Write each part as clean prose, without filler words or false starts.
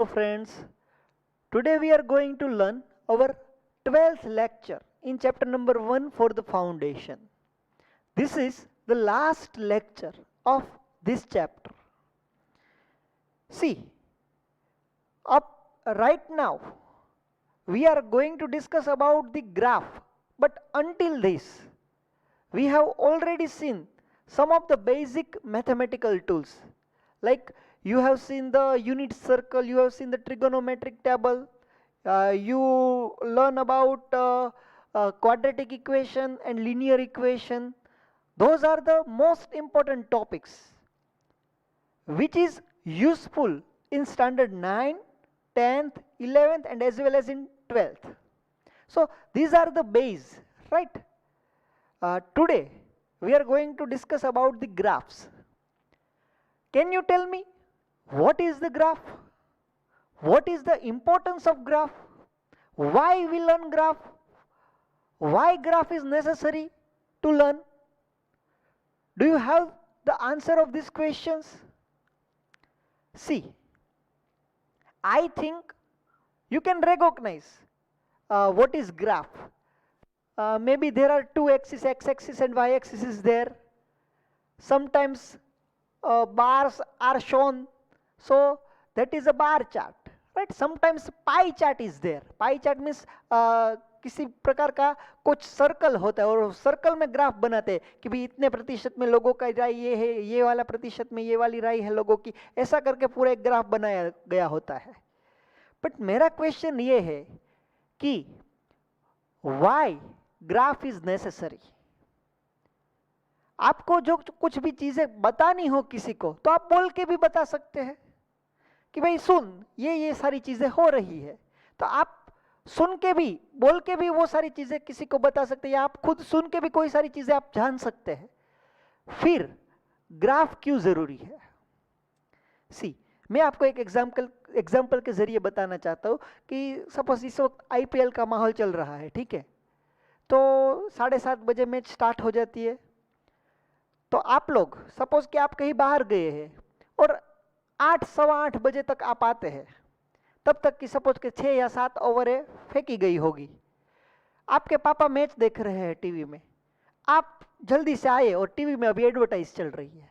So friends, today we are going to learn our 12th lecture in chapter number 1 for the foundation. This is the last lecture of this chapter. See, up right now we are going to discuss about the graph, but until this we have already seen some of the basic mathematical tools, like you have seen the unit circle, you have seen the trigonometric table, you learn about quadratic equation and linear equation. Those are the most important topics which is useful in standard 9, 10th, 11th and as well as in 12th. So these are the base, right? Today we are going to discuss about the graphs. Can you tell me what is the graph? What is the importance of graph? Why we learn graph? Why graph is necessary to learn? Do you have the answer of these questions? See, I think you can recognize what is graph. Maybe there are two axes, x-axis and y-axis is there. Sometimes bars are shown, so that is a bar chart, right? Sometimes pie chart is there. Pie chart means किसी प्रकार का कुछ circle होता है और circle में graph बनाते हैं कि भाई इतने प्रतिशत में लोगों का राय ये है, ये वाला प्रतिशत में ये वाली राय है लोगों की, ऐसा करके पूरा एक ग्राफ बनाया गया होता है. बट मेरा क्वेश्चन ये है कि व्हाई ग्राफ इज नेसेसरी. आपको जो कुछ भी चीजें बतानी हो किसी को तो आप बोल के भी बता सकते हैं कि भाई सुन, ये सारी चीजें हो रही है, तो आप सुन के भी बोल के भी वो सारी चीजें किसी को बता सकते हैं, या आप खुद सुन के भी कोई सारी चीजें आप जान सकते हैं. फिर ग्राफ क्यों जरूरी है? सी, मैं आपको एक एग्जाम्पल के जरिए बताना चाहता हूं कि सपोज इस वक्त आईपीएल का माहौल चल रहा है, ठीक है, तो 7:30 बजे मैच स्टार्ट हो जाती है. तो आप लोग सपोज कि आप कहीं बाहर गए हैं और 8, सवा 8 बजे तक आप आते हैं, तब तक कि सपोज के 6 या 7 ओवरें फेंकी गई होगी. आपके पापा मैच देख रहे हैं टीवी में, आप जल्दी से आए और टीवी में अभी एडवर्टाइज चल रही है,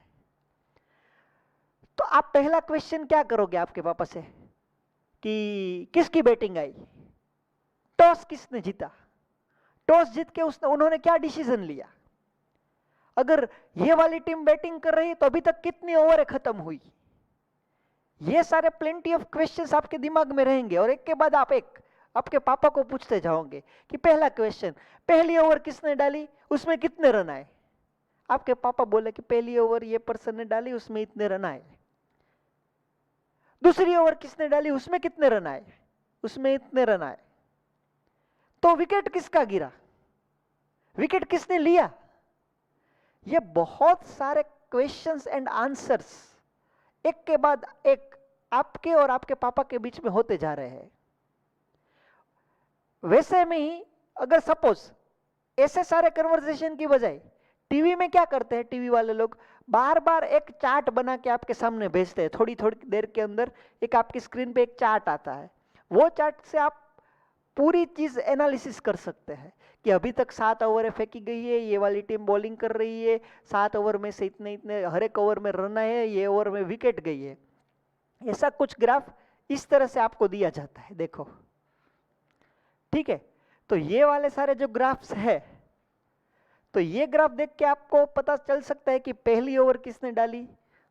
तो आप पहला क्वेश्चन क्या करोगे आपके पापा से कि किसकी बैटिंग आई, टॉस किसने जीता, टॉस जीत के उन्होंने क्या डिसीजन लिया, अगर ये वाली टीम बैटिंग कर रही है तो अभी तक कितनी ओवरें खत्म हुई. ये सारे प्लेंटी ऑफ क्वेश्चंस आपके दिमाग में रहेंगे और एक के बाद आप एक आपके पापा को पूछते जाओगे कि पहला क्वेश्चन, पहली ओवर किसने डाली, उसमें कितने रन आए. आपके पापा बोले कि पहली ओवर ये पर्सन ने डाली, उसमें इतने रन आए. दूसरी ओवर किसने डाली, उसमें कितने रन आए, उसमें इतने रन आए. तो विकेट किसका गिरा, विकेट किसने लिया. ये बहुत सारे क्वेश्चंस एंड आंसर्स एक के बाद एक आपके और आपके पापा के बीच में होते जा रहे हैं. वैसे में ही अगर सपोज ऐसे सारे कन्वर्सेशन की बजाय टीवी में क्या करते हैं, टीवी वाले लोग बार बार एक चार्ट बना के आपके सामने भेजते हैं. थोड़ी थोड़ी देर के अंदर एक आपकी स्क्रीन पे एक चार्ट आता है, वो चार्ट से आप पूरी चीज एनालिसिस कर सकते हैं कि अभी तक 7 ओवरें फेंकी गई है, ये वाली टीम बॉलिंग कर रही है, 7 ओवर में से इतने इतने हर एक ओवर में रन आए, ये ओवर में विकेट गई है. ऐसा कुछ ग्राफ इस तरह से आपको दिया जाता है, देखो, ठीक है. तो ये वाले सारे जो ग्राफ्स है, तो ये ग्राफ देख के आपको पता चल सकता है कि पहली ओवर किसने डाली,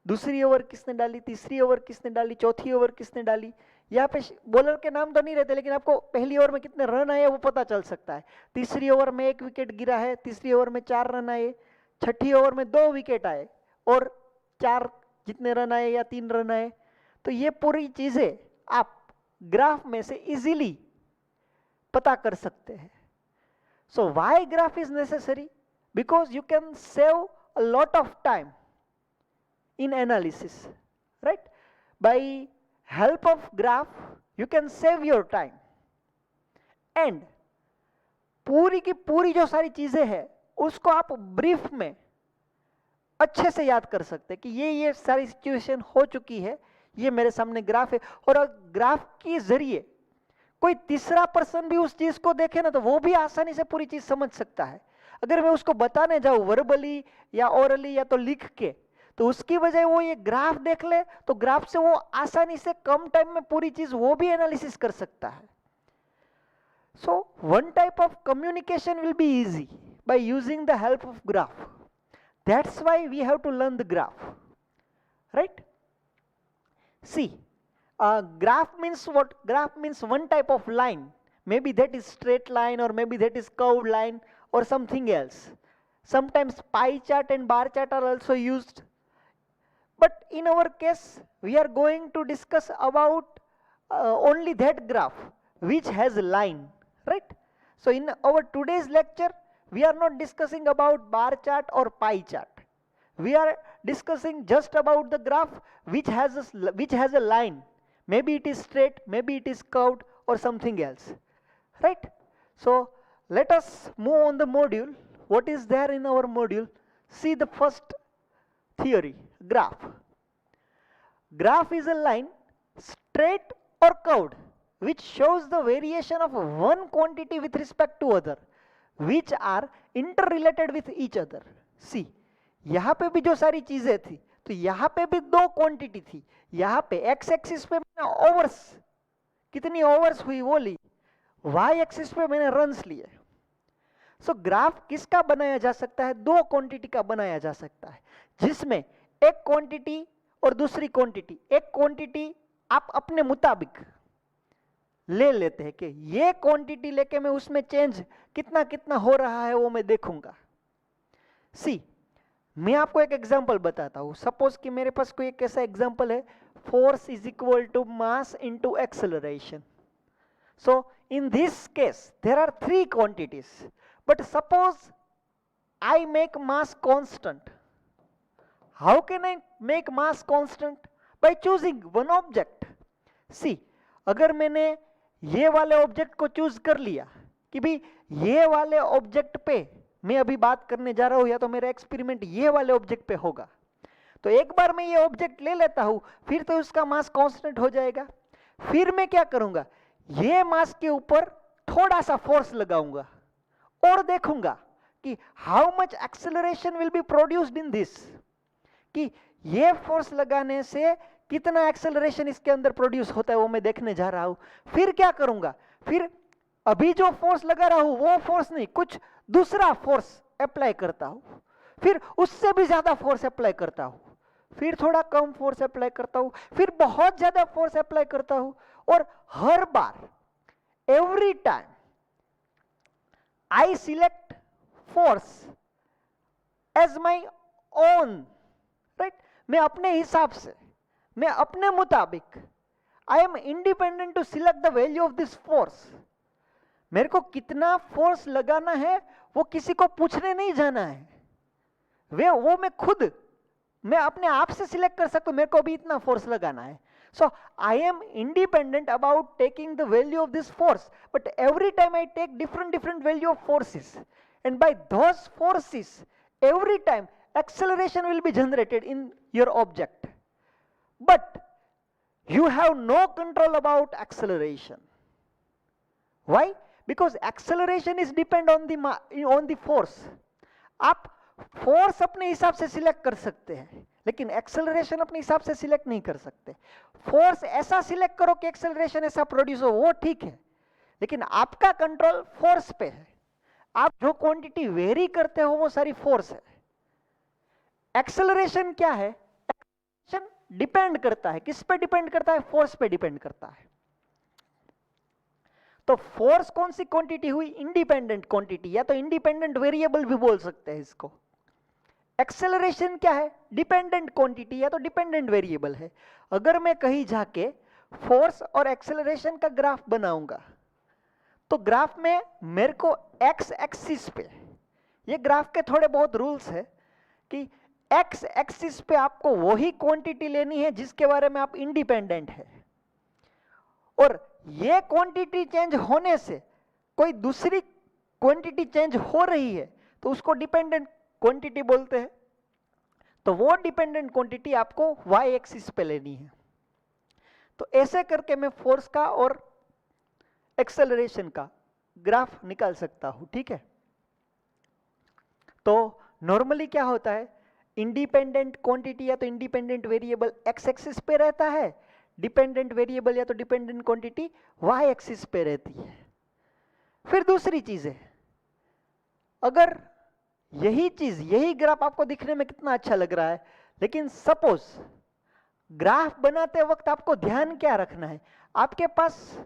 दूसरी ओवर किसने डाली, तीसरी ओवर किसने डाली, चौथी ओवर किसने डाली. यहाँ पे बॉलर के नाम तो नहीं रहते, लेकिन आपको पहली ओवर में कितने रन आए वो पता चल सकता है. तीसरी ओवर में 1 विकेट गिरा है, तीसरी ओवर में 4 रन आए, छठी ओवर में 2 विकेट आए और 4 जितने रन आए या 3 रन आए. तो ये पूरी चीजें आप ग्राफ में से इजीली पता कर सकते हैं. So why graph is necessary, because you can save a lot of time in analysis, right? By help of graph you can save your time and पूरी की पूरी जो सारी चीजें हैं उसको आप ब्रीफ में अच्छे से याद कर सकते हैं कि ये सारी सिचुएशन हो चुकी है, ये मेरे सामने ग्राफ है, और ग्राफ के जरिए कोई तीसरा पर्सन भी उस चीज को देखे ना तो वो भी आसानी से पूरी चीज समझ सकता है। अगर मैं उसको बताने जाऊं वर्बली या ओरली या तो लिख के, तो उसकी बजाय वो ये ग्राफ देख ले तो ग्राफ से वो आसानी से कम टाइम में पूरी चीज वो भी एनालिसिस कर सकता है। So one type of communication will be easy by using the help of graph. That's why we have to learn the graph, right? See, graph means what? Graph means one type of line. Maybe that is straight line, or maybe that is curved line, or something else. Sometimes pie chart and bar chart are also used. But in our case, we are going to discuss about only that graph which has a line, right? So in our today's lecture, we are not discussing about bar chart or pie chart. We are discussing just about the graph which has a line. Maybe it is straight, maybe it is curved, or something else, right? So let us move on the module. What is there in our module? See the first theory, graph. Graph is a line, straight or curved, which shows the variation of one quantity with respect to other, which are interrelated with each other. See, यहाँ पे भी जो सारी चीजें थी, तो यहाँ पे भी दो क्वांटिटी थी। यहाँ पे एक्स एक्सिस पे मैंने ओवर्स, कितनी ओवर्स हुई वो ली, वाई एक्सिस पे मैंने रन्स लिए। सो ग्राफ किसका बनाया जा सकता है? दो क्वांटिटी का बनाया जा सकता है, जिसमें एक क्वांटिटी और दूसरी क्वांटिटी, एक क्वांटिटी आप अपने मुताबिक ले लेते हैं कि ये क्वांटिटी लेके मैं उसमें चेंज कितना कितना हो रहा है वो मैं देखूंगा। सी, मैं आपको एक एग्जांपल बताता हूं। सपोज कि मेरे पास कोई एक ऐसा एग्जांपल है, force is equal to mass into acceleration. So in this case there are three quantities, but suppose I make mass constant. How can I make mass constant? By choosing one object. See, अगर मैंने ये वाले object को choose कर लिया कि भाई ये वाले ऑब्जेक्ट पे मैं अभी बात करने जा रहा हूं, या तो मेरा एक्सपेरिमेंट ये वाले ऑब्जेक्ट पे होगा, तो एक बार मैं ये ऑब्जेक्ट ले लेता हूं, फिर तो उसका मास कांस्टेंट हो जाएगा। फिर मैं क्या करूंगा, ये मास के ऊपर थोड़ा सा फोर्स लगाऊंगा और देखूंगा कि how much acceleration will be produced in this, कि ये फोर्स लगाने से कितना एक्सेलरेशन इसके अंदर प्रोड्यूस होता है वो मैं देखने जा रहा हूं। फिर क्या करूंगा, फिर अभी जो फोर्स लगा रहा हूं वो फोर्स नहीं, कुछ दूसरा फोर्स अप्लाई करता हूं, फिर उससे भी ज्यादा फोर्स अप्लाई करता हूं, फिर थोड़ा कम फोर्स अप्लाई करता हूं, फिर बहुत ज्यादा फोर्स अप्लाई करता हूं, और हर बार every time I select force as my own, right? मैं अपने हिसाब से, मैं अपने मुताबिक, I am independent to select the value of this force. मेरे को कितना फोर्स लगाना है वो किसी को पूछने नहीं जाना है, वो मैं अपने आप से सिलेक्ट कर सकता हूं, मेरे को भी इतना फोर्स लगाना है। So I am independent about taking the value of this force, but every time I take different value of forces, and by those forces every time acceleration will be generated in your object, but you have no control about acceleration. Why? Because acceleration is depend on the force. आप force अपने हिसाब से select कर सकते हैं, लेकिन acceleration अपने हिसाब से सिलेक्ट नहीं कर सकते। फोर्स ऐसा सिलेक्ट करो कि एक्सेलरेशन ऐसा प्रोड्यूस हो, वो ठीक है, लेकिन आपका कंट्रोल फोर्स पे है। आप जो क्वांटिटी वेरी करते हो वो सारी फोर्स है। एक्सेलरेशन क्या है? एक्सेलरेशन डिपेंड करता है, किस पे डिपेंड करता है? फोर्स पे डिपेंड करता है। तो फोर्स कौन सी क्वांटिटी हुई? इंडिपेंडेंट क्वांटिटी, या तो इंडिपेंडेंट वेरिएबल भी बोल सकते हैं इसको। एक्सेलरेशन क्या है? डिपेंडेंट क्वांटिटी या तो डिपेंडेंट वेरिएबल है। अगर मैं कहीं जाके फोर्स और एक्सेलरेशन का ग्राफ बनाऊंगा, तो ग्राफ में मेरे को एक्स एक्सिस पे, ये ग्राफ के थोड़े बहुत रूल्स है कि एक्स एक्सिस पे आपको वही क्वांटिटी लेनी है जिसके बारे में आप इंडिपेंडेंट है, और ये क्वांटिटी चेंज होने से कोई दूसरी क्वांटिटी चेंज हो रही है तो उसको डिपेंडेंट क्वांटिटी बोलते हैं। तो वो डिपेंडेंट क्वांटिटी आपको वाई एक्सिस पे लेनी है। तो ऐसे करके मैं फोर्स का और एक्सेलरेशन का ग्राफ निकाल सकता हूं, ठीक है। तो नॉर्मली क्या होता है, इंडिपेंडेंट क्वांटिटी या तो इंडिपेंडेंट वेरिएबल एक्स एक्सिस पे रहता है, डिपेंडेंट वेरिएबल या तो डिपेंडेंट क्वांटिटी वाई एक्सिस पे रहती है। फिर दूसरी चीज है, अगर यही चीज, यही ग्राफ आपको दिखने में कितना अच्छा लग रहा है, लेकिन सपोज ग्राफ बनाते वक्त आपको ध्यान क्या रखना है, आपके पास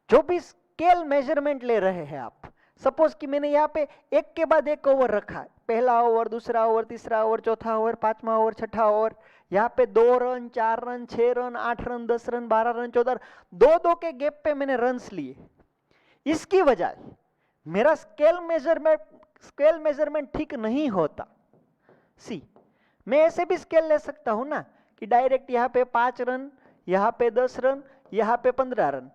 जो भी स्केल मेजरमेंट ले रहे हैं आप, सपोज कि मैंने यहाँ पे एक के बाद एक ओवर रखा है, पहला ओवर, दूसरा ओवर, तीसरा ओवर, चौथा ओवर, पांचवा ओवर, छठा ओवर, यहाँ पे 2 run, 4 run, 6 run, 8 run, 10 run, 12 run, 14 run, 2-2 के गैप पे मैंने रन्स लिए। इसकी वजह मेरा स्केल मेजरमेंट ठीक नहीं होता। सी, मैं ऐसे भी स्केल ले सकता हूं ना कि डायरेक्ट यहाँ पे 5 रन, यहाँ पे 10 रन, यहाँ पे 15 रन,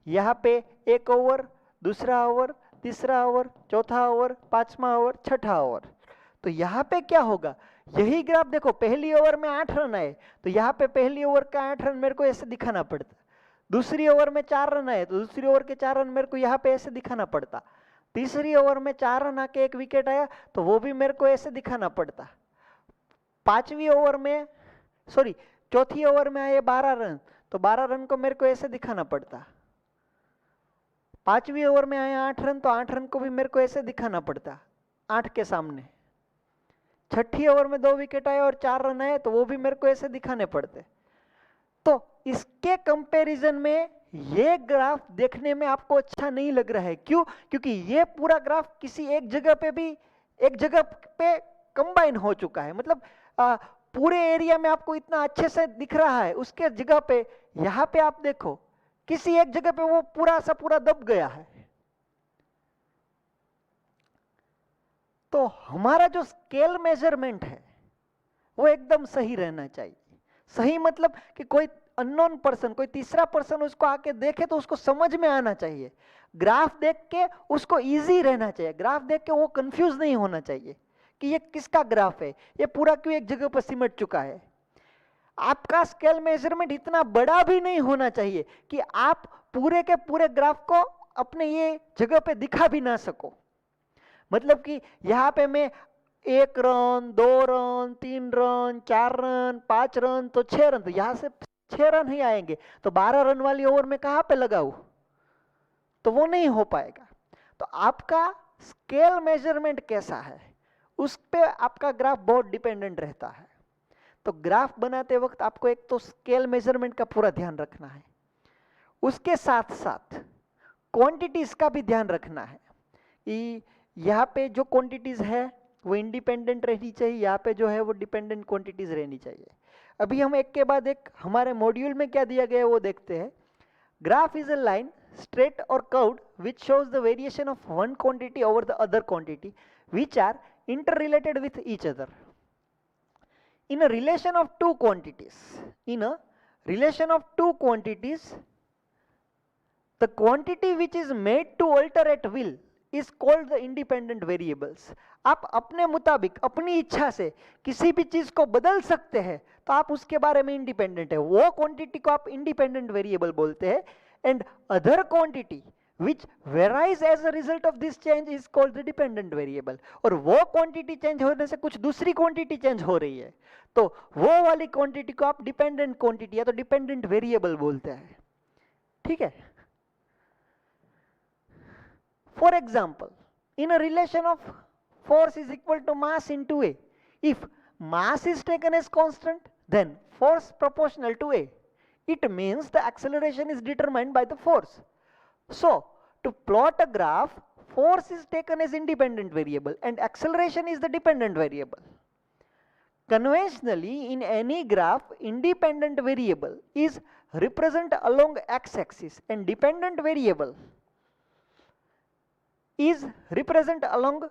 यहाँ पे एक ओवर, दूसरा ओवर, तीसरा ओवर, चौथा ओवर, पांचवा ओवर, छठा ओवर। तो यहाँ पे क्या होगा, यही ग्राफ देखो, पहली ओवर में 8 रन आए तो यहाँ पे पहली ओवर का 8 रन मेरे को ऐसे दिखाना पड़ता, दूसरी ओवर में 4 रन आए तो दूसरी ओवर के 4 रन मेरे को यहाँ पे ऐसे दिखाना पड़ता, तीसरी ओवर में 4 रन आके एक विकेट आया तो वो भी मेरे को ऐसे दिखाना पड़ता, पांचवी ओवर में, सॉरी चौथी ओवर में आए 12 रन तो 12 रन को मेरे को ऐसे दिखाना पड़ता, पांचवी ओवर में आए 8 रन तो 8 रन को भी मेरे को ऐसे दिखाना पड़ता 8 के सामने, छठी ओवर में 2 विकेट आए और 4 रन आए तो वो भी मेरे को ऐसे दिखाने पड़ते। तो इसके कंपैरिजन में ये ग्राफ देखने में आपको अच्छा नहीं लग रहा है, क्यों? क्योंकि ये पूरा ग्राफ किसी एक जगह पे कंबाइन हो चुका है, मतलब पूरे एरिया में आपको इतना अच्छे से दिख रहा है, उसके जगह पे यहाँ पे आप देखो किसी एक जगह पे वो पूरा सा पूरा दब गया है। तो हमारा जो स्केल मेजरमेंट है वो एकदम सही रहना चाहिए। सही मतलब कि कोई अननोन पर्सन, कोई तीसरा पर्सन उसको आके देखे तो उसको समझ में आना चाहिए, ग्राफ देख के उसको इजी रहना चाहिए, ग्राफ देख के वो कंफ्यूज नहीं होना चाहिए कि ये किसका ग्राफ है, ये पूरा क्यों एक जगह पर सिमट चुका है। आपका स्केल मेजरमेंट इतना बड़ा भी नहीं होना चाहिए कि आप पूरे के पूरे ग्राफ को अपने ये जगह पे दिखा भी ना सको, मतलब कि यहाँ पे मैं 1 run, 2 run, 3 run, 4 run, 5 run तो 6 रन, तो यहाँ से 6 रन ही आएंगे, तो 12 रन वाली ओवर में कहाँ पे लगाऊं, तो वो नहीं हो पाएगा। तो आपका स्केल मेजरमेंट कैसा है उस पे आपका ग्राफ बहुत डिपेंडेंट रहता है। तो ग्राफ बनाते वक्त आपको एक तो स्केल मेजरमेंट का पूरा ध्यान रखना है, उसके साथ साथ क्वांटिटीज का भी ध्यान रखना है कि यहाँ पे जो क्वांटिटीज है वो इंडिपेंडेंट रहनी चाहिए, यहाँ पे जो है वो डिपेंडेंट क्वांटिटीज रहनी चाहिए। अभी हम एक के बाद एक हमारे मॉड्यूल में क्या दिया गया है वो देखते हैं। Graph is a line straight or curved which shows the variation of one quantity over the other quantity which are interrelated with each other in a relation of two quantities. In a relation of two quantities, the quantity which is made to alter at will is called the independent variables. आप अपने मुताबिक अपनी इच्छा से किसी भी चीज को बदल सकते हैं तो आप उसके बारे में इंडिपेंडेंट है, वो क्वांटिटी को आप इंडिपेंडेंट वेरिएबल बोलते हैं। and other quantity which varies as a result of this change is called the dependent variable. और वो क्वांटिटी चेंज होने से कुछ दूसरी क्वांटिटी चेंज हो रही है तो वो वाली क्वांटिटी को आप डिपेंडेंट क्वांटिटी या तो डिपेंडेंट वेरिएबल बोलते हैं, ठीक है। For example, in a relation of force is equal to mass into A, if mass is taken as constant then force proportional to A, it means the acceleration is determined by the force. So to plot a graph, force is taken as independent variable and acceleration is the dependent variable. Conventionally in any graph, independent variable is represented along x-axis and dependent variable is represented along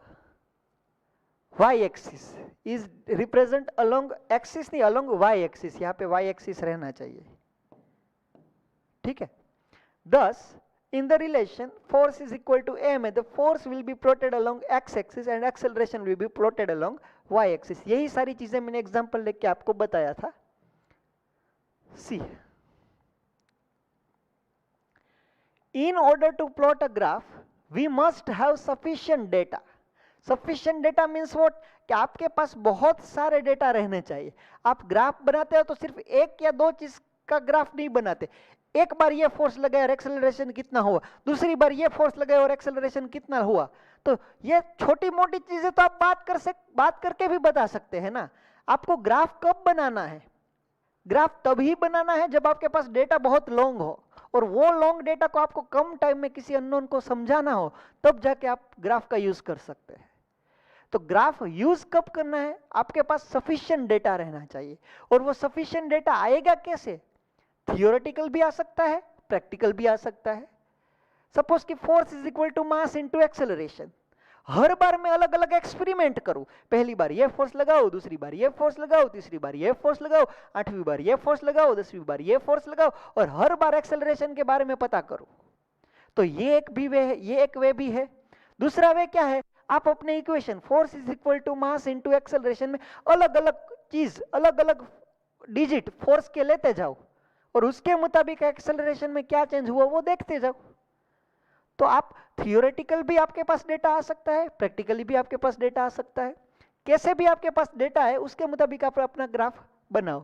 y-axis, is represent along axis नहीं along y-axis, यहाँ पे y-axis रहना चाहिए, ठीक है। Thus in the relation force is equal to m, the force will be plotted along x axis and acceleration will be plotted along y axis. यही सारी चीजें मैंने एग्जांपल लेके आपको बताया था। सी, in order to plot a graph, we must have sufficient data. Sufficient data means what? कि आपके पास बहुत सारे डेटा रहने चाहिए. आप ग्राफ बनाते हो तो सिर्फ एक या दो चीज का ग्राफ नहीं बनाते. एक बार ये फोर्स लगाया और एक्सेलरेशन कितना हुआ, दूसरी बार ये फोर्स लगाया और एक्सेलरेशन कितना हुआ. तो ये छोटी मोटी चीजें तो आप बात करके भी बता सकते हैं ना. आपको ग्राफ कब बनाना है? ग्राफ तभी बनाना है जब आपके पास डेटा बहुत लॉन्ग हो, और वो लॉन्ग डेटा को आपको कम टाइम में किसी अननोन को समझाना हो, तब जाके आप ग्राफ का यूज कर सकते हैं. तो ग्राफ यूज कब करना है? आपके पास सफिशिएंट डेटा रहना चाहिए. और वो सफिशिएंट डेटा आएगा कैसे? थियोरेटिकल भी आ सकता है, प्रैक्टिकल भी आ सकता है. सपोज कि force is equal to mass into acceleration. हर बार मैं अलग अलग एक्सपेरिमेंट करूं. पहली बार ये फोर्स लगाओ, दूसरी बार ये फोर्स लगाओ, तीसरी बार ये फोर्स लगाओ, 8वीं बार ये फोर्स लगाओ, 10वीं बार ये फोर्स लगाओ, और हर बार एक्सेलरेशन के बारे में पता करूं. तो ये एक भी वे है, ये एक वे भी है. दूसरा वे क्या है? आप अपने equation force is equal to mass into acceleration में अलग अलग चीज, अलग अलग डिजिट फोर्स के लेते जाओ, और उसके मुताबिक एक्सेलरेशन में क्या चेंज हुआ वो देखते जाओ. तो आप थियोरेटिकल भी आपके पास डेटा आ सकता है, प्रैक्टिकली भी आपके पास डेटा आ सकता है. कैसे भी आपके पास डेटा है उसके मुताबिक आप अपना ग्राफ बनाओ.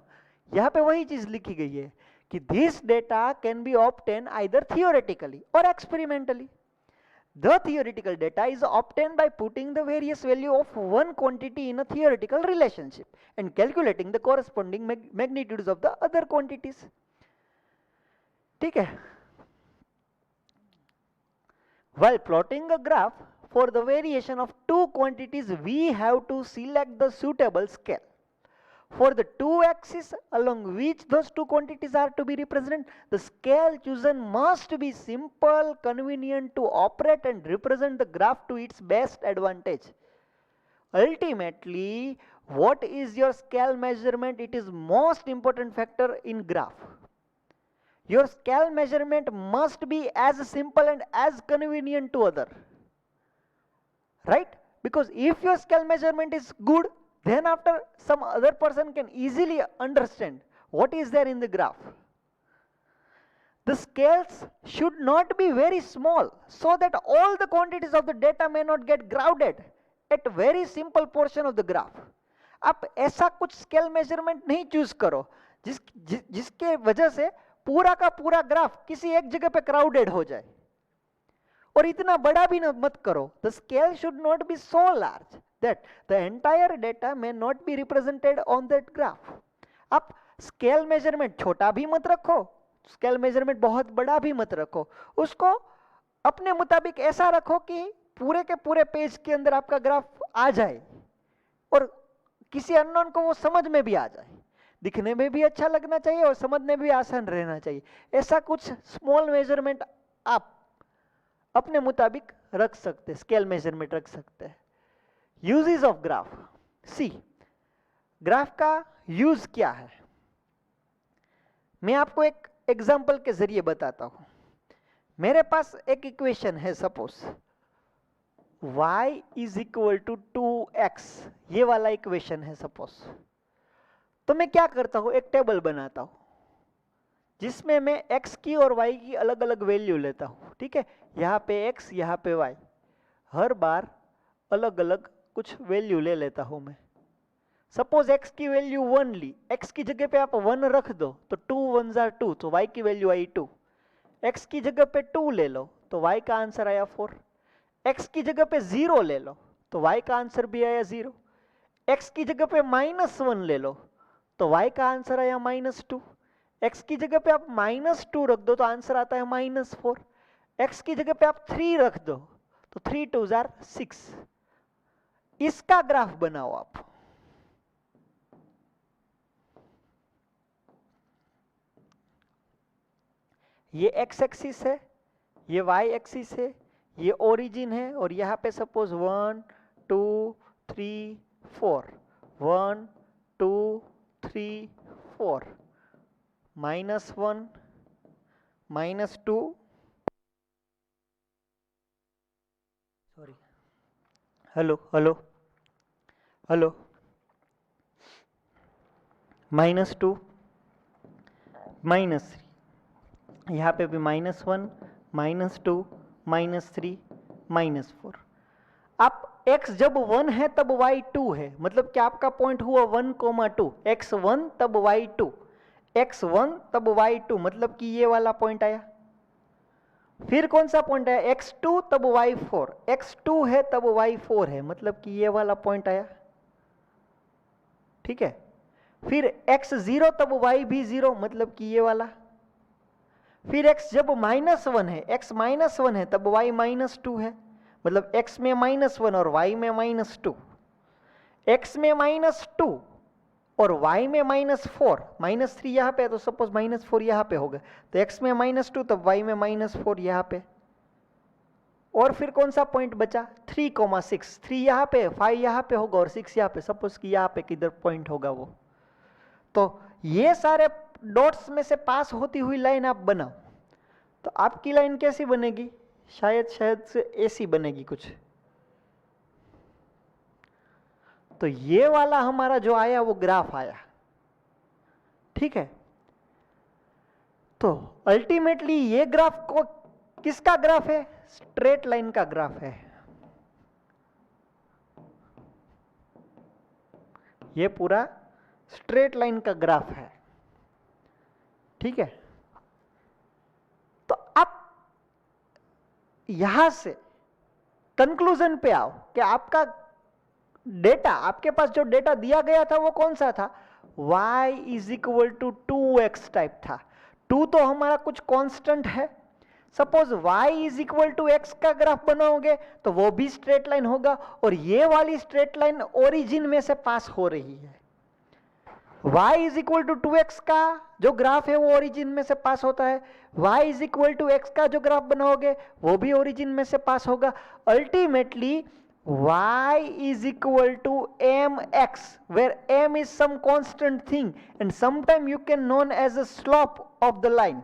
यहाँ पे वही चीज लिखी गई है कि this data can be obtain either theoretically और experimentally. The theoretical data is obtained by putting the various value of one quantity in a theoretical relationship and calculating the corresponding magnitudes of the other quantities. ठीक है. While plotting a graph for the variation of two quantities, we have to select the suitable scale. For the two axes along which those two quantities are to be represented, the scale chosen must be simple, convenient to operate, and represent the graph to its best advantage. Ultimately, what is your scale measurement? It is most important factor in graph. Your scale measurement must be as simple and as convenient to other. Right? Because if your scale measurement is good, then after some other person can easily understand what is there in the graph. The scales should not be very small so that all the quantities of the data may not get crowded at very simple portion of the graph. आप ऐसा कुछ scale measurement नहीं choose करो जिसके वजह से पूरा का पूरा ग्राफ किसी एक जगह पे क्राउडेड हो जाए, और इतना बड़ा भी मत करो. The scale should not be so large that the entire data may not be represented on that graph. आप स्केल मेजरमेंट छोटा भी मत रखो, स्केल मेजरमेंट बहुत बड़ा भी मत रखो. उसको अपने मुताबिक ऐसा रखो कि पूरे के पूरे पेज के अंदर आपका ग्राफ आ जाए और किसी अननोन को वो समझ में भी आ जाए. दिखने में भी अच्छा लगना चाहिए और समझने में भी आसान रहना चाहिए. ऐसा कुछ स्मॉल मेजरमेंट आप अपने मुताबिक रख सकते, स्केल मेजरमेंट रख सकते हैं. Uses of graph. See, graph का यूज क्या है मैं आपको एक एग्जांपल के जरिए बताता हूं. मेरे पास एक इक्वेशन है, suppose y is equal to 2x, ये वाला इक्वेशन है सपोज. तो मैं क्या करता हूं, एक टेबल बनाता हूं जिसमें मैं x की और y की अलग अलग वैल्यू लेता हूं. ठीक है, यहाँ पे x, यहाँ पे y, हर बार अलग अलग कुछ वैल्यू ले लेता हूं मैं. सपोज x की वैल्यू 1 ली, x की जगह पे आप 1 रख दो तो 2 1s are 2, तो y की वैल्यू आई 2. x की जगह पे 2 ले लो तो y का आंसर आया 4. x की जगह पे 0 ले लो तो y का आंसर भी आया 0. x की जगह पे -1 ले लो तो y का आंसर आया -2. x की जगह पे आप -2 रख दो तो आंसर आता है -4. x की जगह पे आप 3 रख दो तो 3 2s are 6. इसका ग्राफ बनाओ आप. ये x एक्सिस है, ये y एक्सिस है, ये ओरिजिन है, और यहाँ पे suppose 1 2 3 4, 1 2 3 4, -1 -2, sorry, hello hello hello, -2 -3, यहाँ पे भी -1 -2, -3, -4। आप x जब 1 है तब y 2 है, मतलब कि आपका पॉइंट हुआ 1,2, x1 तब y2, x1 तब y2, मतलब कि ये वाला पॉइंट आया। फिर कौन सा पॉइंट आया, x2 तब y4, x2 है तब y4 है, मतलब कि ये वाला पॉइंट आया। ठीक है, फिर x0 तब y भी 0, मतलब कि ये वाला। फिर x जब -1 है, x -1 है तब y -2 है, मतलब x में -1 और y में -2, x में -2 और y में -4, -3 यहाँ पे है तो सपोज -4 यहाँ पे होगा, तो x में -2 तब y में -4 यहाँ पे। और फिर कौन सा पॉइंट बचा, 3,6, 3 यहाँ पे, 5 यहाँ पे होगा और 6 यहाँ पे, सपोज कि यहाँ पे किधर पॉइंट होगा वो। तो ये सारे डॉट्स में से पास होती हुई लाइन आप बनाओ, तो आपकी लाइन कैसी बनेगी, शायद से ऐसी बनेगी कुछ। तो ये वाला हमारा जो आया वो ग्राफ आया। ठीक है, तो अल्टीमेटली ये ग्राफ को किसका ग्राफ है, स्ट्रेट लाइन का ग्राफ है। ये पूरा स्ट्रेट लाइन का ग्राफ है। ठीक है, तो आप यहां से कंक्लूजन पे आओ कि आपका डेटा, आपके पास जो डेटा दिया गया था वो कौन सा था, y = 2x टाइप था। 2 तो हमारा कुछ कांस्टेंट है। सपोज y = x का ग्राफ बनाओगे तो वो भी स्ट्रेट लाइन होगा, और ये वाली स्ट्रेट लाइन ओरिजिन में से पास हो रही है। y = 2x का जो ग्राफ है वो ओरिजिन में से पास होता है, y = x का जो ग्राफ बनाओगे वो भी ओरिजिन में से पास होगा। Ultimately y = mx, where m is some constant thing and sometime you can known as a slope of the line.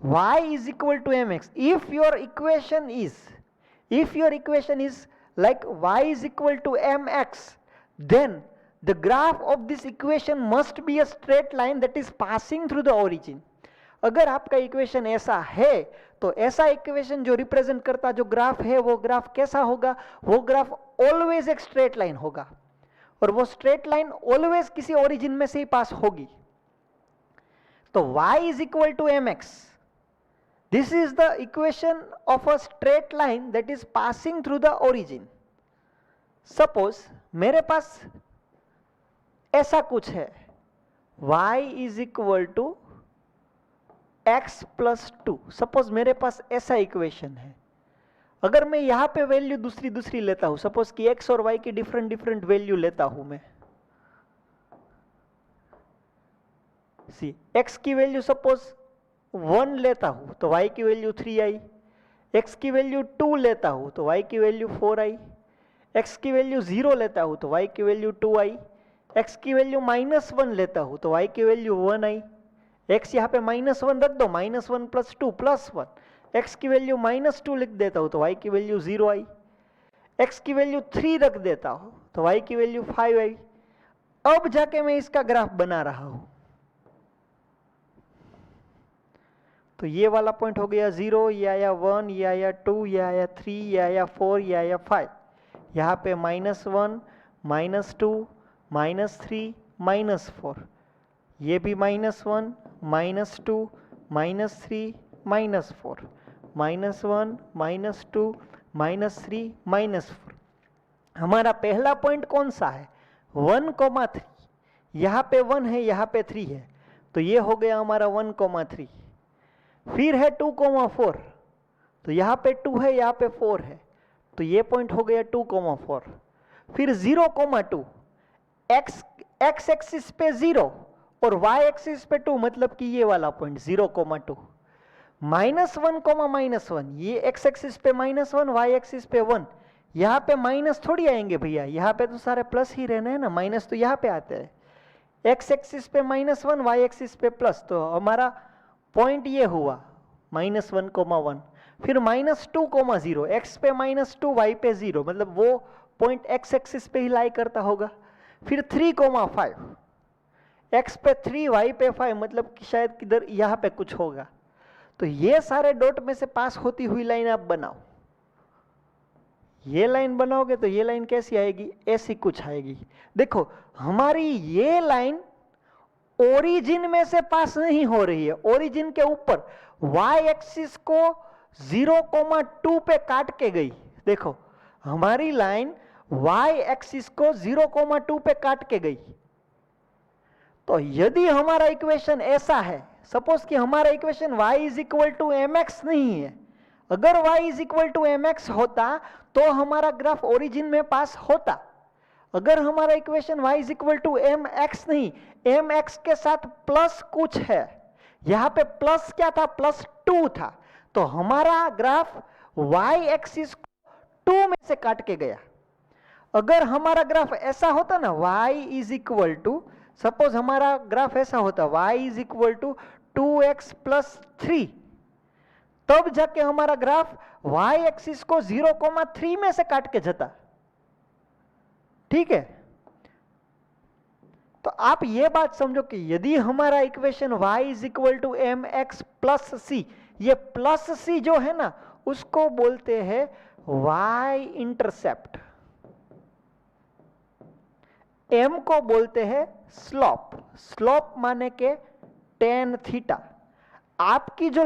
Y = mx. If your equation is like y = mx, then the graph of this equation must be a straight line that is passing through the origin. अगर आपका equation ऐसा है तो ऐसा equation जो represent करता जो graph है वो ग्राफ कैसा होगा, वो ग्राफ ऑलवेज एक स्ट्रेट लाइन होगा, और वो स्ट्रेट लाइन ऑलवेज किसी ओरिजिन में से ही पास होगी। तो y = mx, this is the equation of a straight line that is passing through the origin. Suppose मेरे पास ऐसा कुछ है, y = x + 2, सपोज मेरे पास ऐसा इक्वेशन है। अगर मैं यहां पे वैल्यू दूसरी लेता हूं, सपोज कि x और y की डिफरेंट वैल्यू लेता हूं मैं, सी x की वैल्यू सपोज 1 लेता हूं तो y की वैल्यू 3 आई, x की वैल्यू 2 लेता हूं तो y की वैल्यू 4 आई, x की वैल्यू 0 लेता हूं तो y की वैल्यू 2 आई, x की वैल्यू -1 लेता हूं तो y की वैल्यू 1 आई। x यहाँ पे -1 रख दो, -1 + 2 + 1, x की वैल्यू -2 लिख देता हूं तो y की वैल्यू 0 आई, x की वैल्यू 3 रख देता हूं तो y की वैल्यू 5 आई। अब जाके मैं इसका ग्राफ बना रहा हूं, तो ये वाला पॉइंट हो गया 0, ये आया 1, ये आया 2, ये आया 3, ये आया 4, ये आया 5, यहाँ पे -1, -2, -3, -4, ये भी -1, -2, -3, -4, -1, -2, -3, -4। हमारा पहला पॉइंट कौन सा है, 1,3, यहाँ पे 1 है, यहाँ पे 3 है, तो ये हो गया हमारा 1,3। फिर है 2,4, तो यहाँ पे 2 है, यहाँ पे 4 है, तो ये पॉइंट हो गया 2,4। फिर 0,2, x एक्सिस पे 0 और y एक्सिस पे 2, मतलब कि ये वाला पॉइंट 0,2। -1, ये x एक्सिस पे -1, y एक्सिस पे 1, यहाँ पे माइनस थोड़ी आएंगे भैया, यहाँ पे तो सारे प्लस ही रहना है ना, माइनस तो यहाँ पे आते हैं। x एक्सिस पे -1, y एक्सिस पे प्लस, तो हमारा पॉइंट ये हुआ -1,1। फिर -2,0, x पे -2, y पे 0, मतलब वो पॉइंट x एक्सिस पे ही लाई करता होगा। फिर 3,5, x पे 3, y पे 5, मतलब कि शायद किधर यहाँ पे कुछ होगा। तो ये सारे डॉट में से पास होती हुई लाइन आप बनाओ। ये लाइन बनाओगे तो ये लाइन कैसी आएगी, ऐसी कुछ आएगी। देखो हमारी ये लाइन ओरिजिन में से पास नहीं हो रही है, ओरिजिन के ऊपर y एक्सिस को 0,2 पे काट के गई। देखो हमारी लाइन y एक्सिस को 0,2 पे काट के गई। तो यदि हमारा इक्वेशन ऐसा है, सपोज कि हमारा equation y is equal to mx नहीं है, अगर y is equal to mx होता तो हमारा ग्राफ ओरिजिन में पास होता। अगर हमारा equation y is equal to mx नहीं, mx के साथ प्लस कुछ है, यहां पे प्लस क्या था, +2 था, तो हमारा ग्राफ y एक्सिस को 2 में से काट के गया। अगर हमारा ग्राफ ऐसा होता ना, y is equal to, suppose हमारा ग्राफ ऐसा होता y is equal to 2x + 3, तब जाके हमारा ग्राफ y एक्सिस को 0,3 में से काट के जाता। ठीक है, तो आप ये बात समझो कि यदि हमारा equation y is equal to mx + c, ये प्लस c जो है ना उसको बोलते हैं y इंटरसेप्ट, m को बोलते हैं स्लोप, स्लोप माने के tan थीटा। आपकी जो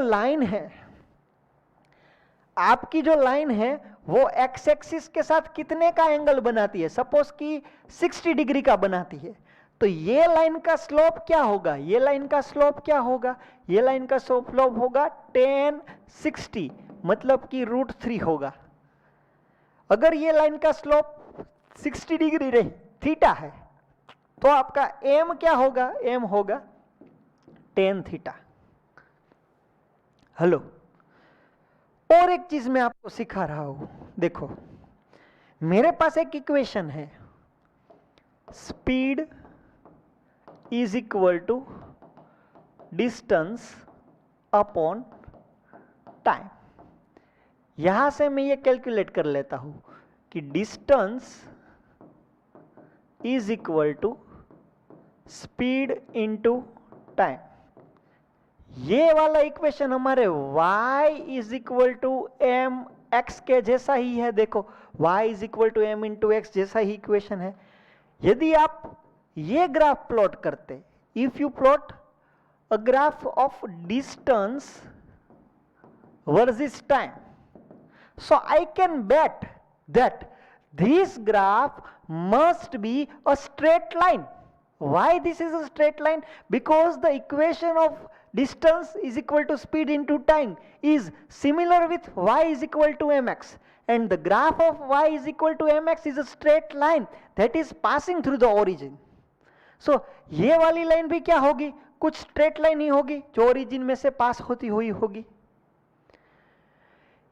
लाइन है वो x एक्सिस के साथ कितने का एंगल बनाती है, सपोज कि 60 डिग्री का बनाती है, तो ये लाइन का स्लोप क्या होगा, ये लाइन का स्लोप क्या होगा, ये लाइन का स्लोप होगा tan 60, मतलब कि √3 होगा। अगर ये लाइन का स्लोप 60 डिग्री रही, थीटा है, तो आपका m क्या होगा, m होगा tan थीटा। हेलो, और एक चीज मैं आपको सिखा रहा हूं। देखो मेरे पास एक इक्वेशन है, speed is equal to distance upon time. यहां से मैं ये कैलकुलेट कर लेता हूं कि distance is equal to speed into time. ये वाला इक्वेशन हमारे y is equal to m x के जैसा ही है। देखो y is equal to m into x जैसा ही इक्वेशन है। यदि आप ये ग्राफ प्लॉट करते, if you plot a graph of distance versus time, so I can bet that this graph must be a straight line. Why this is a straight line? Because the equation of distance is equal to speed into time is similar with y is equal to mx, and the graph of y is equal to mx is a straight line that is passing through the origin. So ये वाली line भी क्या होगी, कुछ straight line ही होगी जो origin में से पास होती हुई होगी।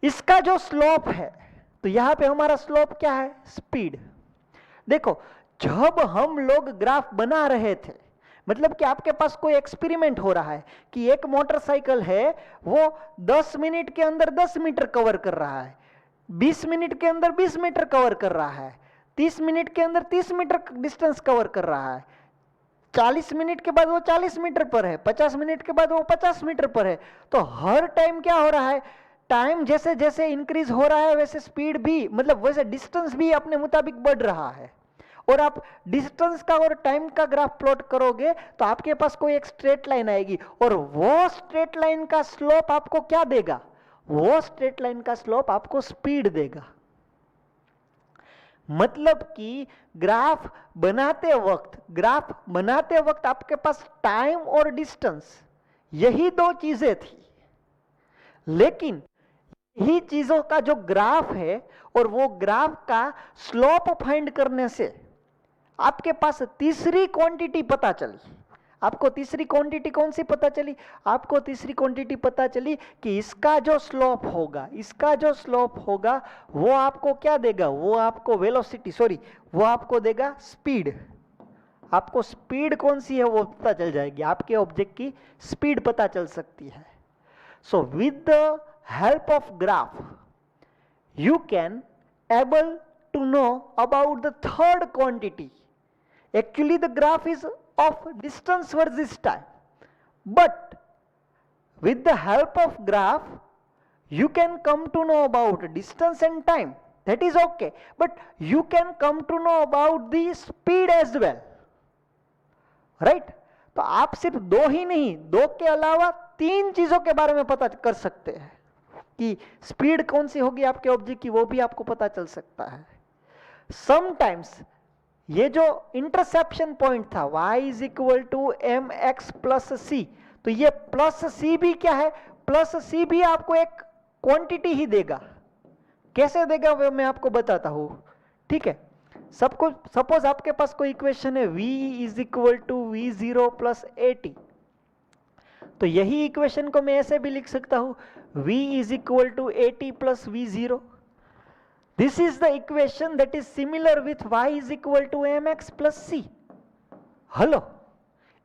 इसका जो स्लोप है, तो यहां पे हमारा स्लोप क्या है, स्पीड। देखो जब हम लोग ग्राफ बना रहे थे, मतलब कि आपके पास कोई एक्सपेरिमेंट हो रहा है कि एक मोटरसाइकिल है वो 10 मिनट के अंदर 10 मीटर कवर कर रहा है, 20 मिनट के अंदर 20 मीटर कवर कर रहा है, 30 मिनट के अंदर 30 मीटर डिस्टेंस कवर कर रहा है, 40 मिनट के बाद वो 40 मीटर पर है, 50 मिनट के बाद वो 50 मीटर पर है। तो हर टाइम क्या हो रहा है, टाइम जैसे जैसे इंक्रीज हो रहा है वैसे स्पीड भी, मतलब वैसे डिस्टेंस भी अपने मुताबिक बढ़ रहा है। और आप डिस्टेंस का और टाइम का ग्राफ प्लॉट करोगे तो आपके पास कोई एक स्ट्रेट लाइन आएगी, और वो स्ट्रेट लाइन का स्लोप आपको क्या देगा, वो स्ट्रेट लाइन का स्लोप आपको स्पीड देगा। मतलब कि ग्राफ बनाते वक्त आपके पास टाइम और डिस्टेंस यही दो चीजें थी, लेकिन यही चीजों का जो ग्राफ है और वो ग्राफ का स्लोप फाइंड करने से आपके पास तीसरी क्वांटिटी पता चली। आपको तीसरी क्वांटिटी कौन सी पता चली, आपको तीसरी क्वांटिटी पता चली कि इसका जो स्लोप होगा वो आपको क्या देगा, वो आपको वेलोसिटी, वो आपको देगा स्पीड। आपको स्पीड कौन सी है वो पता चल जाएगी, आपके ऑब्जेक्ट की स्पीड पता चल सकती है। So with the help of graph you can able to know about the third quantity. Actually the graph is of distance versus time, but with the help of graph you can come to know about distance and time, that is okay, but you can come to know about the speed as well, right? तो आप सिर्फ दो ही नहीं, दो के अलावा तीन चीजों के बारे में पता कर सकते हैं कि स्पीड कौन सी होगी आपके ऑब्जेक्ट की, वो भी आपको पता चल सकता है। समटाइम्स ये जो इंटरसेप्शन पॉइंट था y is equal to mx plus c, तो ये प्लस सी भी क्या है, प्लस सी भी आपको एक क्वांटिटी ही देगा। कैसे देगा वो मैं आपको बताता हूं, ठीक है? सबको सपोज आपके पास कोई इक्वेशन है v is equal to v0 plus a t, तो यही इक्वेशन को मैं ऐसे भी लिख सकता हूं v is equal to a t plus v0। This is the equation that is similar with y is equal to mx plus c. Hello,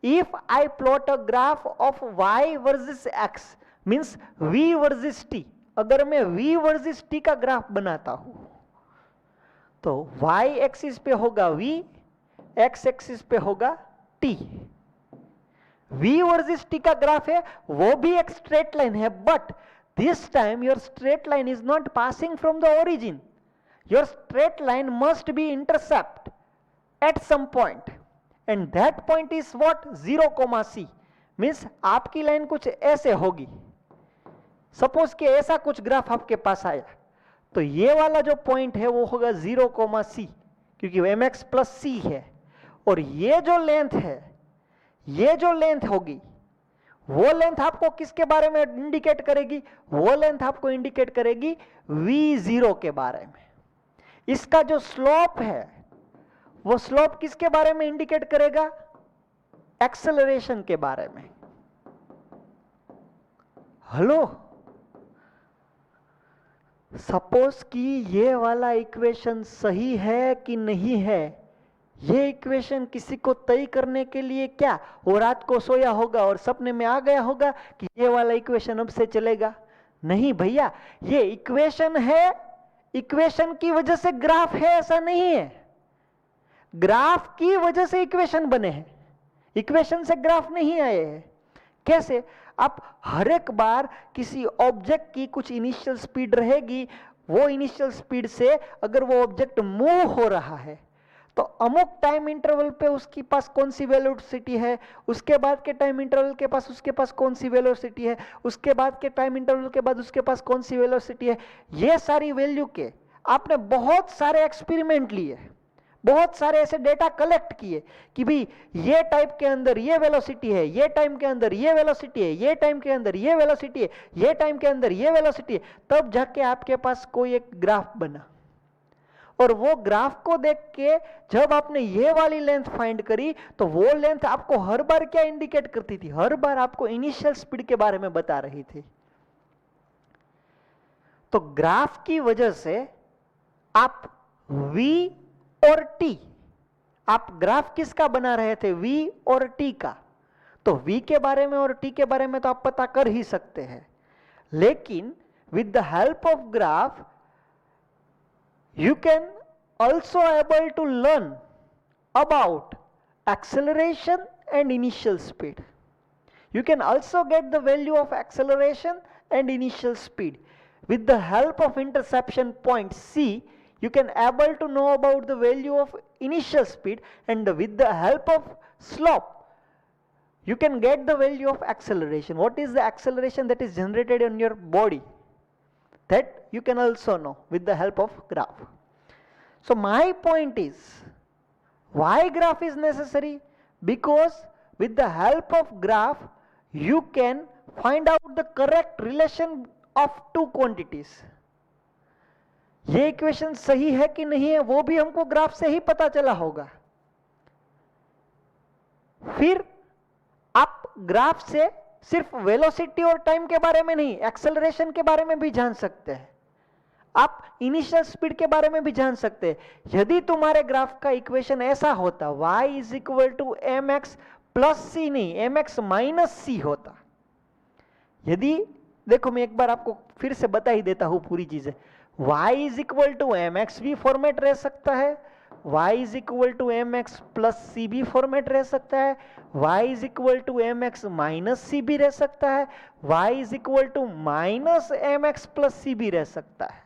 if I plot a graph of y versus x means v versus t, अगर मैं v versus t का graph बनाता हूं तो y axis पे होगा v, x axis पे होगा t। v versus t का ग्राफ है, वो भी एक स्ट्रेट लाइन है, but this time your straight line is not passing from the origin, your straight line must be intercept at some point and that point is what 0, c means आपकी line कुछ ऐसे होगी। Suppose कि ऐसा कुछ graph आपके पास आया तो ये वाला जो पॉइंट है वो होगा 0, c क्योंकि mx प्लस सी है, और ये जो लेंथ है, ये जो लेंथ होगी वो लेंथ आपको किसके बारे में इंडिकेट करेगी, वो लेंथ आपको इंडिकेट करेगी v0 के बारे में। इसका जो स्लोप है वो स्लोप किसके बारे में इंडिकेट करेगा, एक्सेलरेशन के बारे में। हेलो, सपोज कि ये वाला इक्वेशन सही है कि नहीं है, ये इक्वेशन किसी को तय करने के लिए क्या वो रात को सोया होगा और सपने में आ गया होगा कि ये वाला इक्वेशन अब से चलेगा? नहीं भैया, ये इक्वेशन है, इक्वेशन की वजह से ग्राफ है ऐसा नहीं है। ग्राफ की वजह से इक्वेशन बने हैं, इक्वेशन से ग्राफ नहीं आए हैं। कैसे? आप हर एक बार किसी ऑब्जेक्ट की कुछ इनिशियल स्पीड रहेगी, वो इनिशियल स्पीड से अगर वो ऑब्जेक्ट मूव हो रहा है तो अमुक टाइम इंटरवल पे उसके पास कौन सी वेलोसिटी है, उसके बाद के टाइम इंटरवल के पास उसके पास कौन सी वेलोसिटी है, उसके बाद के टाइम इंटरवल के बाद उसके पास कौन सी वेलोसिटी है। ये सारी वैल्यू के आपने बहुत सारे एक्सपेरिमेंट लिए, बहुत सारे ऐसे डेटा कलेक्ट किए कि भाई ये टाइप के अंदर ये वेलोसिटी है, ये टाइम के अंदर ये वेलोसिटी है, ये टाइम के अंदर ये वेलोसिटी है, ये टाइम के अंदर ये वेलोसिटी है, तब जाके आपके पास कोई एक ग्राफ बना। और वो ग्राफ को देख के जब आपने ये वाली लेंथ फाइंड करी तो वो लेंथ आपको हर बार क्या इंडिकेट करती थी, हर बार आपको इनिशियल स्पीड के बारे में बता रही थी। तो ग्राफ की वजह से आप v और t, आप ग्राफ किसका बना रहे थे, v और t का, तो v के बारे में और t के बारे में तो आप पता कर ही सकते हैं, लेकिन with the help of graph you can also able to learn about acceleration and initial speed. You can also get the value of acceleration and initial speed. With the help of interception point C, you can able to know about the value of initial speed, and with the help of slope, you can get the value of acceleration. What is the acceleration that is generated in your body? That you can also know with the help of graph. So my point is, why graph is necessary? Because with the help of graph, you can find out the correct relation of two quantities. ये equation सही है कि नहीं है वो भी हमको graph से ही पता चला होगा। फिर आप ग्राफ से सिर्फ वेलोसिटी और टाइम के बारे में नहीं, एक्सेलरेशन के बारे में भी जान सकते हैं, आप इनिशियल स्पीड के बारे में भी जान सकते हैं। यदि तुम्हारे ग्राफ का इक्वेशन ऐसा होता y is equal to m x plus c, नहीं एम एक्स माइनस सी होता, यदि देखो मैं एक बार आपको फिर से बता ही देता हूं पूरी चीजें, y is equal to m x भी फॉर्मेट रह सकता है, y is equal to m x plus c भी फॉर्मेट रह सकता है, y is equal to m x minus c भी रह सकता है, y is equal to minus m x plus c भी रह सकता है।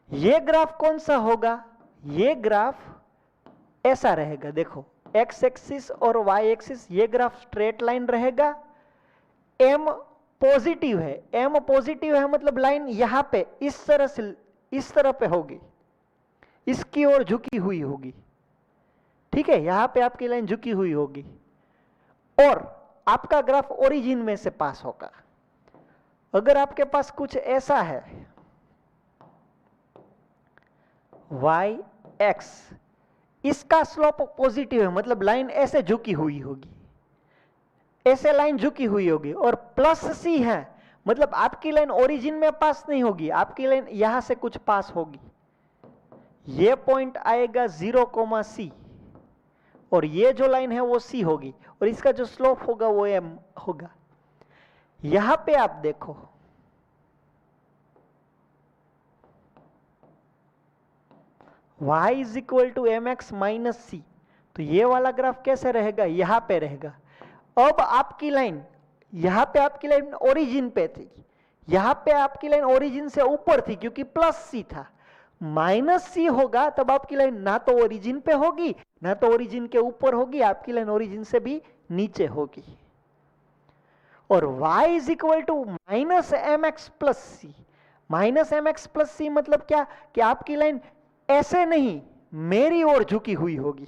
ये ग्राफ कौन सा होगा? ये ग्राफ ऐसा रहेगा, देखो x एक्सिस और y एक्सिस, ये ग्राफ स्ट्रेट लाइन रहेगा। m पॉजिटिव है, m पॉजिटिव है मतलब लाइन यहां पे इस तरह से, इस तरह पे होगी, इसकी ओर झुकी हुई होगी, ठीक है, यहां पे आपकी लाइन झुकी हुई होगी और आपका ग्राफ ओरिजिन में से पास होगा। अगर आपके पास कुछ ऐसा है y x, इसका स्लोप पॉजिटिव है मतलब लाइन ऐसे झुकी हुई होगी, ऐसे लाइन झुकी हुई होगी, और प्लस सी है मतलब आपकी लाइन ओरिजिन में पास नहीं होगी, आपकी लाइन यहां से कुछ पास होगी। ये पॉइंट आएगा 0, सी, और ये जो लाइन है वो सी होगी, और इसका जो स्लोप होगा वो एम होगा। यहां पे आप देखो y is equal to m x minus c, तो ये वाला ग्राफ कैसे रहेगा? यहां पे रहेगा। अब आपकी लाइन, यहां पे आपकी लाइन ओरिजिन पे थी, यहां पे आपकी लाइन ओरिजिन से ऊपर थी क्योंकि प्लस सी था, माइनस सी होगा तब आपकी लाइन ना तो ओरिजिन पे होगी ना तो ओरिजिन के ऊपर होगी, आपकी लाइन ओरिजिन से भी नीचे होगी। और y is equal to minus m x plus c, minus m x plus c मतलब क्या कि आपकी लाइन ऐसे नहीं मेरी ओर झुकी हुई होगी,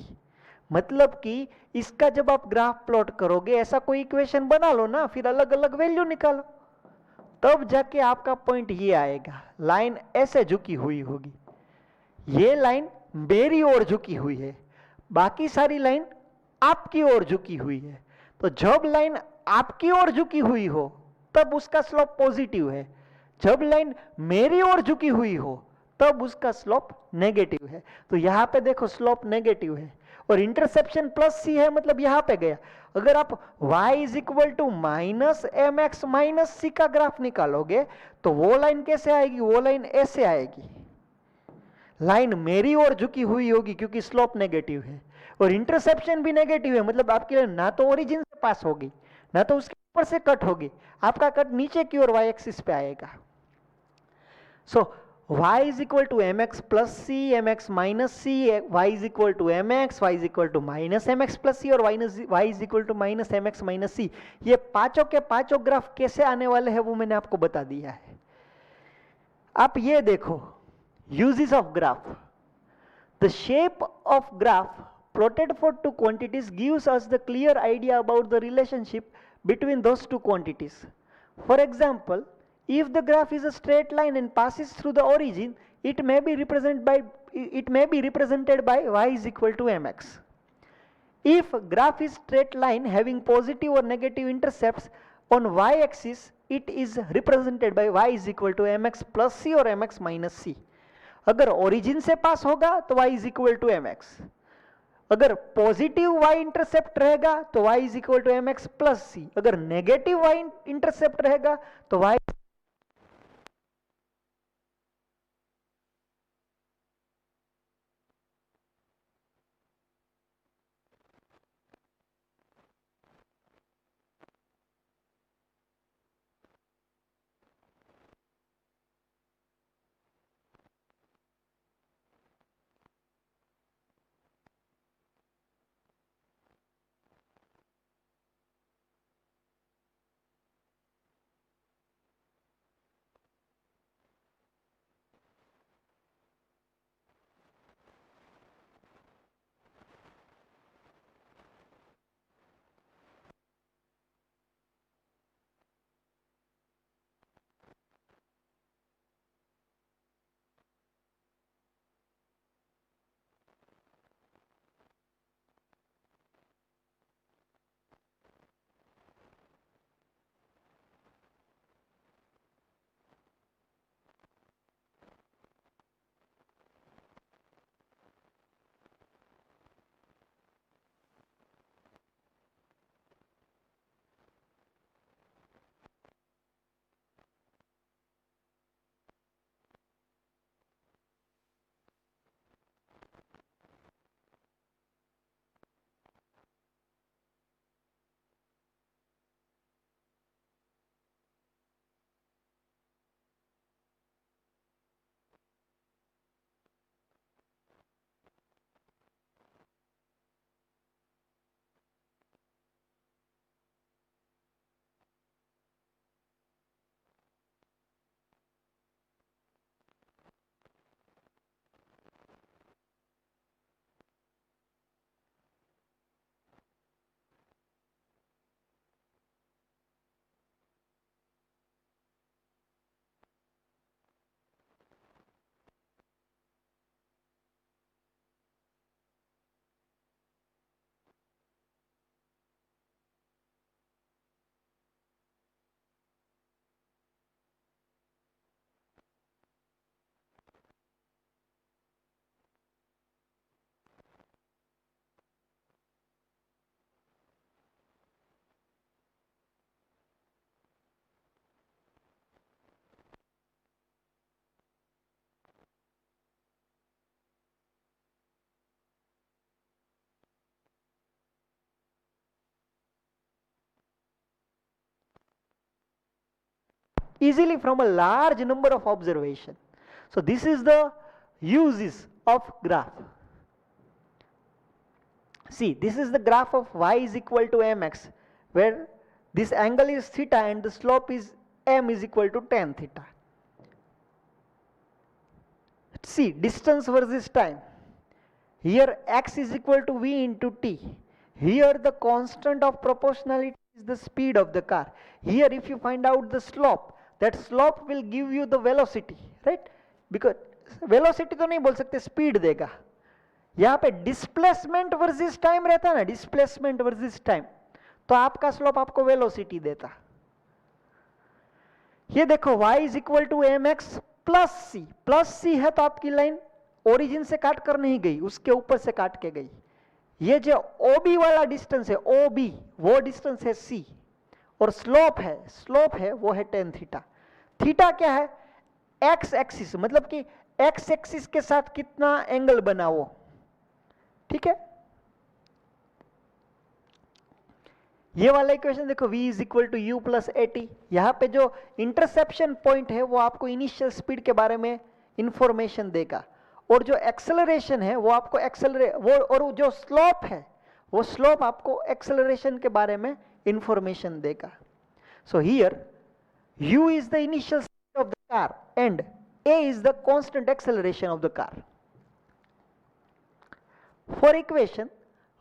मतलब कि इसका जब आप ग्राफ प्लॉट करोगे ऐसा कोई इक्वेशन बना लो ना, फिर अलग अलग वैल्यू निकालो, तब जाके आपका पॉइंट ये आएगा, लाइन ऐसे झुकी हुई होगी, ये लाइन मेरी ओर झुकी हुई है, बाकी सारी लाइन आपकी ओर झुकी हुई है। तो जब लाइन आपकी ओर झुकी हुई हो तब उसका स्लोप पॉजिटिव है, जब लाइन मेरी ओर झुकी हुई हो तब उसका स्लोप नेगेटिव है। तो यहां पे देखो स्लोप नेगेटिव है और इंटरसेप्शन प्लस सी है मतलब यहां पे गया। अगर आप y is equal to minus m x minus c का ग्राफ निकालोगे तो वो लाइन कैसे आएगी? वो लाइन ऐसे आएगी, लाइन मेरी ओर झुकी हुई होगी क्योंकि स्लोप नेगेटिव है और इंटरसेप्शन भी नेगेटिव है, मतलब आपकी लाइन ना तो ओरिजिन से पास होगी ना तो उसके ऊपर से कट होगी, आपका कट नीचे की ओर y एक्सिस पे आएगा। So y is equal to m x plus c, m x minus c, y is equal to m x, y is equal to minus m x plus c और y is equal to minus m x minus c. ये पांचों के पांचों graph कैसे आने वाले हैं वो मैंने आपको बता दिया है। आप ये देखो uses of graph. The shape of graph plotted for two quantities gives us the clear idea about the relationship between those two quantities. For example, if the graph is a straight line and passes through the origin, it may be represented by y is equal to mx. If graph is straight line having positive or negative intercepts on y axis, it is represented by y is equal to mx plus c or mx minus c. अगर origin से pass होगा तो y is equal to m x, अगर positive y intercept रहेगा तो y is equal to m x plus c, अगर negative y intercept रहेगा तो y easily from a large number of observation. So this is the uses of graph. See, this is the graph of y is equal to mx, where this angle is theta and the slope is m is equal to tan theta. See, distance versus time. Here x is equal to v into t. Here the constant of proportionality is the speed of the car. Here if you find out the slope, that slope will give you the velocity, right? Because velocity तो नहीं बोल सकते, speed देगा. यहाँ पे displacement versus time रहता है ना, डिस्प्लेसमेंट वर्सेस टाइम, तो आपका स्लोप आपको वेलोसिटी देता. ये देखो y is equal to m x plus c है, तो आपकी लाइन ओरिजिन से काट कर नहीं गई, उसके ऊपर से काट के गई. ये जो OB वाला डिस्टेंस है, OB वो डिस्टेंस है C, और स्लोप है वो है tan थीटा. थीटा क्या है? x एक्सिस, मतलब कि x एक्सिस के साथ कितना एंगल बना वो, ठीक है. ये वाला इक्वेशन देखो, v is equal to u plus a t. यहाँ पे जो इंटरसेप्शन पॉइंट है वो आपको इनिशियल स्पीड के बारे में इंफॉर्मेशन देगा, और जो एक्सेलरेशन है वो आपको और जो स्लोप है वो स्लोप आपको एक्सेलरेशन के बारे में इंफॉर्मेशन देगा. So here u is the initial speed of the car and a is the constant acceleration of the car. For equation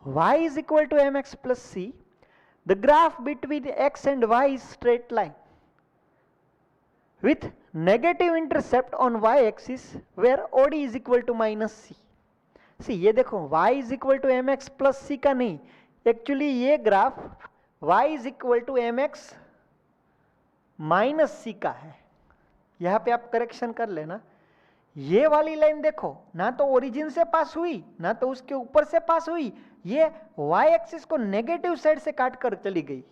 y is equal to mx plus c, the graph between x and y is straight line with negative intercept on y axis where OD is equal to minus c. See, ये देखो y is equal to mx plus c का नहीं, actually ये graph y is equal to mx minus c का है. यहाँ पे आप करेक्शन कर लेना. ये वाली लाइन देखो, ना तो ओरिजिन से पास हुई ना तो उसके ऊपर से पास हुई, ये y एक्सिस को नेगेटिव साइड से काट कर चली गई.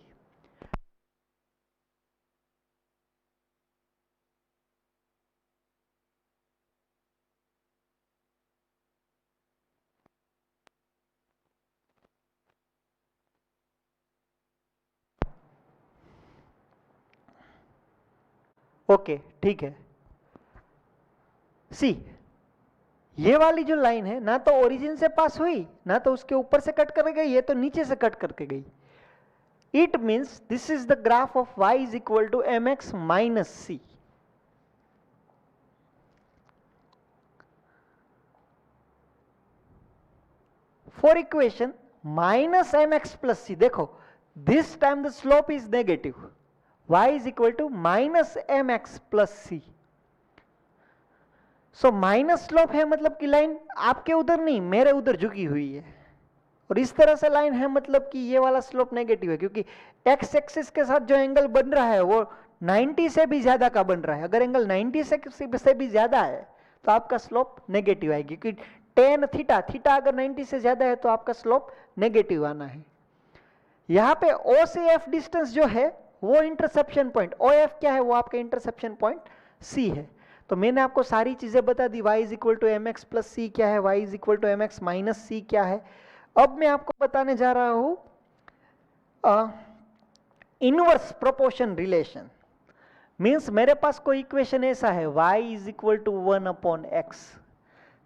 ओके, ठीक है. सी, ये वाली जो लाइन है ना तो ओरिजिन से पास हुई ना तो उसके ऊपर से कट कर गई, ये तो नीचे से कट करके गई. It means this is the graph of y is equal to mx minus c. For equation minus mx plus c, देखो this time the slope is negative, y is equal to minus mx plus c. So minus slope है मतलब कि line आपके उधर नहीं मेरे उधर झुकी हुई है, और इस तरह से लाइन है मतलब कि ये वाला स्लोप नेगेटिव है, क्योंकि एक्स एक्सिस के साथ जो एंगल बन रहा है वो 90 से भी ज्यादा का बन रहा है. अगर एंगल 90 से भी ज्यादा है तो आपका स्लोप नेगेटिव आएगी, क्योंकि टेन थीटा अगर 90 से ज्यादा है तो आपका स्लोप नेगेटिव आना है. यहाँ पे O से F डिस्टेंस जो है वो इंटरसेप्शन पॉइंट, OF क्या है वो आपका इंटरसेप्शन पॉइंट C है. तो मैंने आपको सारी चीजें बता दी, y is equal to m x plus c क्या है, y is equal to m x minus c क्या है. अब मैं आपको बताने जा रहा हूं इनवर्स प्रोपोर्शन रिलेशन. मीन्स मेरे पास कोई इक्वेशन ऐसा है, y is equal to 1 upon x.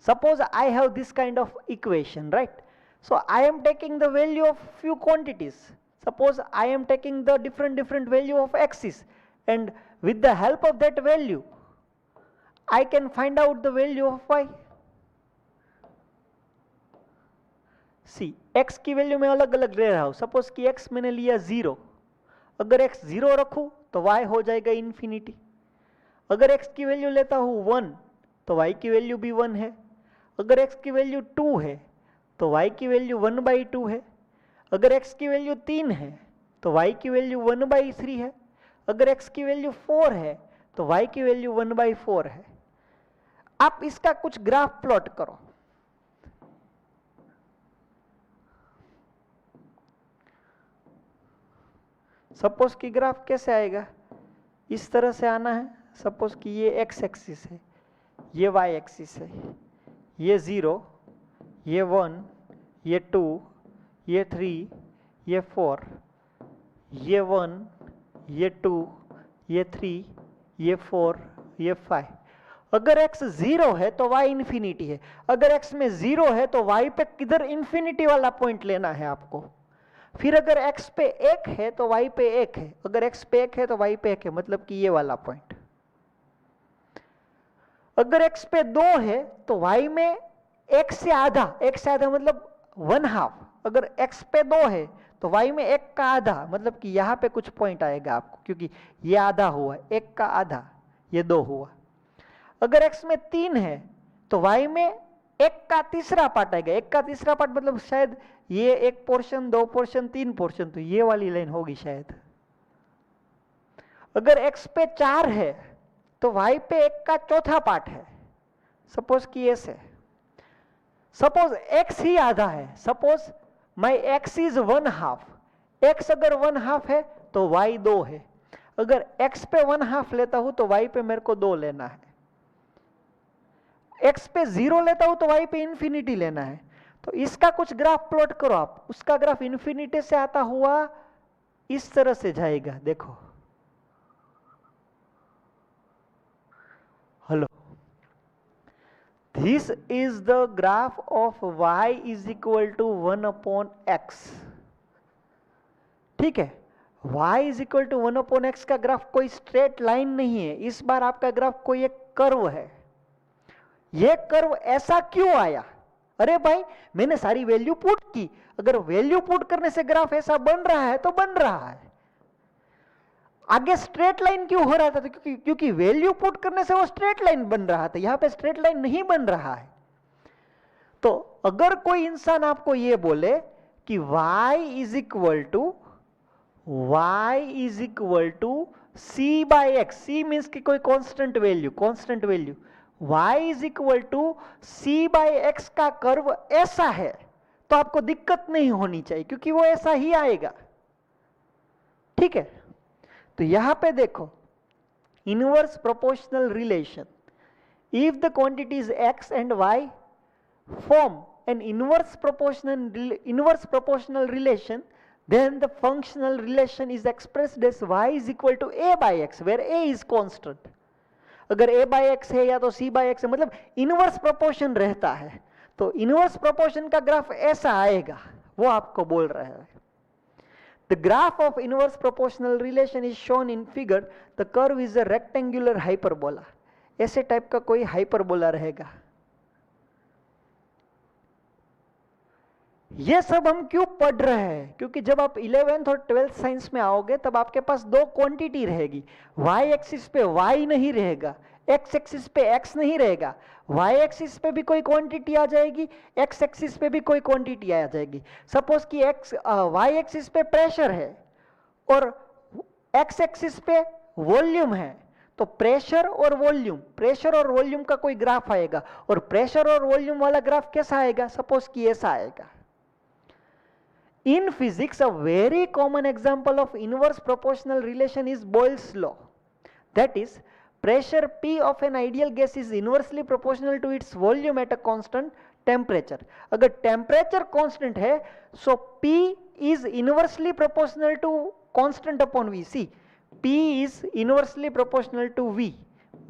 Suppose I have this kind of equation, right. So I am taking the value of few quantities. Suppose I am taking the different value of x's, and with the help of that value I can find out the value of y. See, x की value मैं अलग अलग ले रहा हूं. Suppose कि x मैंने लिया 0, अगर x 0 रखूं तो y हो जाएगा इन्फिनिटी. अगर x की वैल्यू लेता हूं 1 तो y की वैल्यू भी 1 है. अगर x की वैल्यू 2 है तो y की वैल्यू 1/2 है. अगर x की वैल्यू 3 है तो y की वैल्यू 1/3 है. अगर x की वैल्यू 4 है तो y की वैल्यू 1/4 है. आप इसका कुछ ग्राफ प्लॉट करो. सपोज कि ग्राफ कैसे आएगा, इस तरह से आना है. सपोज कि ये x एक्सिस है, ये y एक्सिस है, ये 0, ये 1, ये 2, ये 3, ये 4, ये 1, ये 2, ये 3, ये 4, ये 5। अगर x 0 है तो y इंफिनिटी है। अगर x में 0 है तो y पे किधर इंफिनिटी वाला पॉइंट लेना है आपको। फिर अगर x पे 1 है तो y पे 1 है, अगर x पे 1 है तो y पे 1 है, मतलब कि ये वाला पॉइंट। अगर x पे 2 है तो y में 1 से आधा, 1 से आधा मतलब 1/2। अगर x पे 2 है तो y में 1 का आधा, मतलब कि यहाँ पे कुछ पॉइंट आएगा आपको, क्योंकि ये आधा हुआ, 1 का आधा, ये 2 हुआ। अगर x में 3 है तो y में 1 का तीसरा पार्ट आएगा। 1 का तीसरा पार्ट मतलब शायद ये 1 पोर्शन, 2 पोर्शन, 3 पोर्शन, तो ये वाली लाइन होगी शायद। अगर x पे 4 है तो y पे 1 का चौथा पार्ट है, सपोज कि ऐसे। सपोज x ही आधा है, suppose my x is 1/2। x अगर 1/2 है तो y 2 है। अगर x पे 1/2 लेता हूं तो y पे मेरे को 2 लेना है। x पे 0 लेता हूं तो y पे इंफिनिटी लेना है। तो इसका कुछ ग्राफ प्लॉट करो आप। उसका ग्राफ इंफिनिटी से आता हुआ इस तरह से जाएगा, देखो। Hello, this is the graph of y is equal to 1/x। ठीक है, y is equal to 1/x का ग्राफ कोई स्ट्रेट लाइन नहीं है। इस बार आपका ग्राफ कोई एक कर्व है। ये कर्व ऐसा क्यों आया? अरे भाई, मैंने सारी वैल्यू पुट की। अगर वैल्यू पुट करने से ग्राफ ऐसा बन रहा है तो बन रहा है। आगे स्ट्रेट लाइन क्यों हो रहा था? तो क्योंकि वैल्यू पुट करने से वो स्ट्रेट लाइन बन रहा था। यहां पे स्ट्रेट लाइन नहीं बन रहा है। तो अगर कोई इंसान आपको ये बोले कि y is equal to c by x, c means की कोई constant value, y is equal to c by x का कर्व ऐसा है, तो आपको दिक्कत नहीं होनी चाहिए, क्योंकि वो ऐसा ही आएगा। ठीक है, तो यहां पे देखो, inverse proportional relation. If the quantities x and y form an inverse proportional relation, then the functional relation is expressed as y is equal to a by x, where a is constant. अगर a by x है या तो c by x है, मतलब inverse proportion रहता है, तो inverse proportion का ग्राफ ऐसा आएगा, वो आपको बोल रहा है। The graph of inverse proportional relation is shown in figure. The curve is a rectangular hyperbola. ऐसे टाइप का कोई हाइपरबोला रहेगा। ये सब हम क्यों पढ़ रहे हैं? क्योंकि जब आप 11th और 12th साइंस में आओगे तब आपके पास दो क्वांटिटी रहेगी। y एक्सिस पे y नहीं रहेगा, x एक्सिस पे x नहीं रहेगा। y एक्सिस पे भी कोई क्वांटिटी आ जाएगी, x एक्सिस पे भी कोई क्वांटिटी आ जाएगी। सपोज कि y एक्सिस पे प्रेशर है और x एक्सिस पे वॉल्यूम है, तो प्रेशर और वॉल्यूम का कोई ग्राफ आएगा, और प्रेशर और वॉल्यूम वाला ग्राफ कैसा आएगा? सपोज कि ऐसा आएगा। In physics, a very common example of inverse proportional relation is Boyle's law. That is, pressure P of an ideal gas is inversely proportional to its volume at a constant temperature. अगर temperature constant है, so P is inversely proportional to constant upon V. See, P is inversely proportional to V.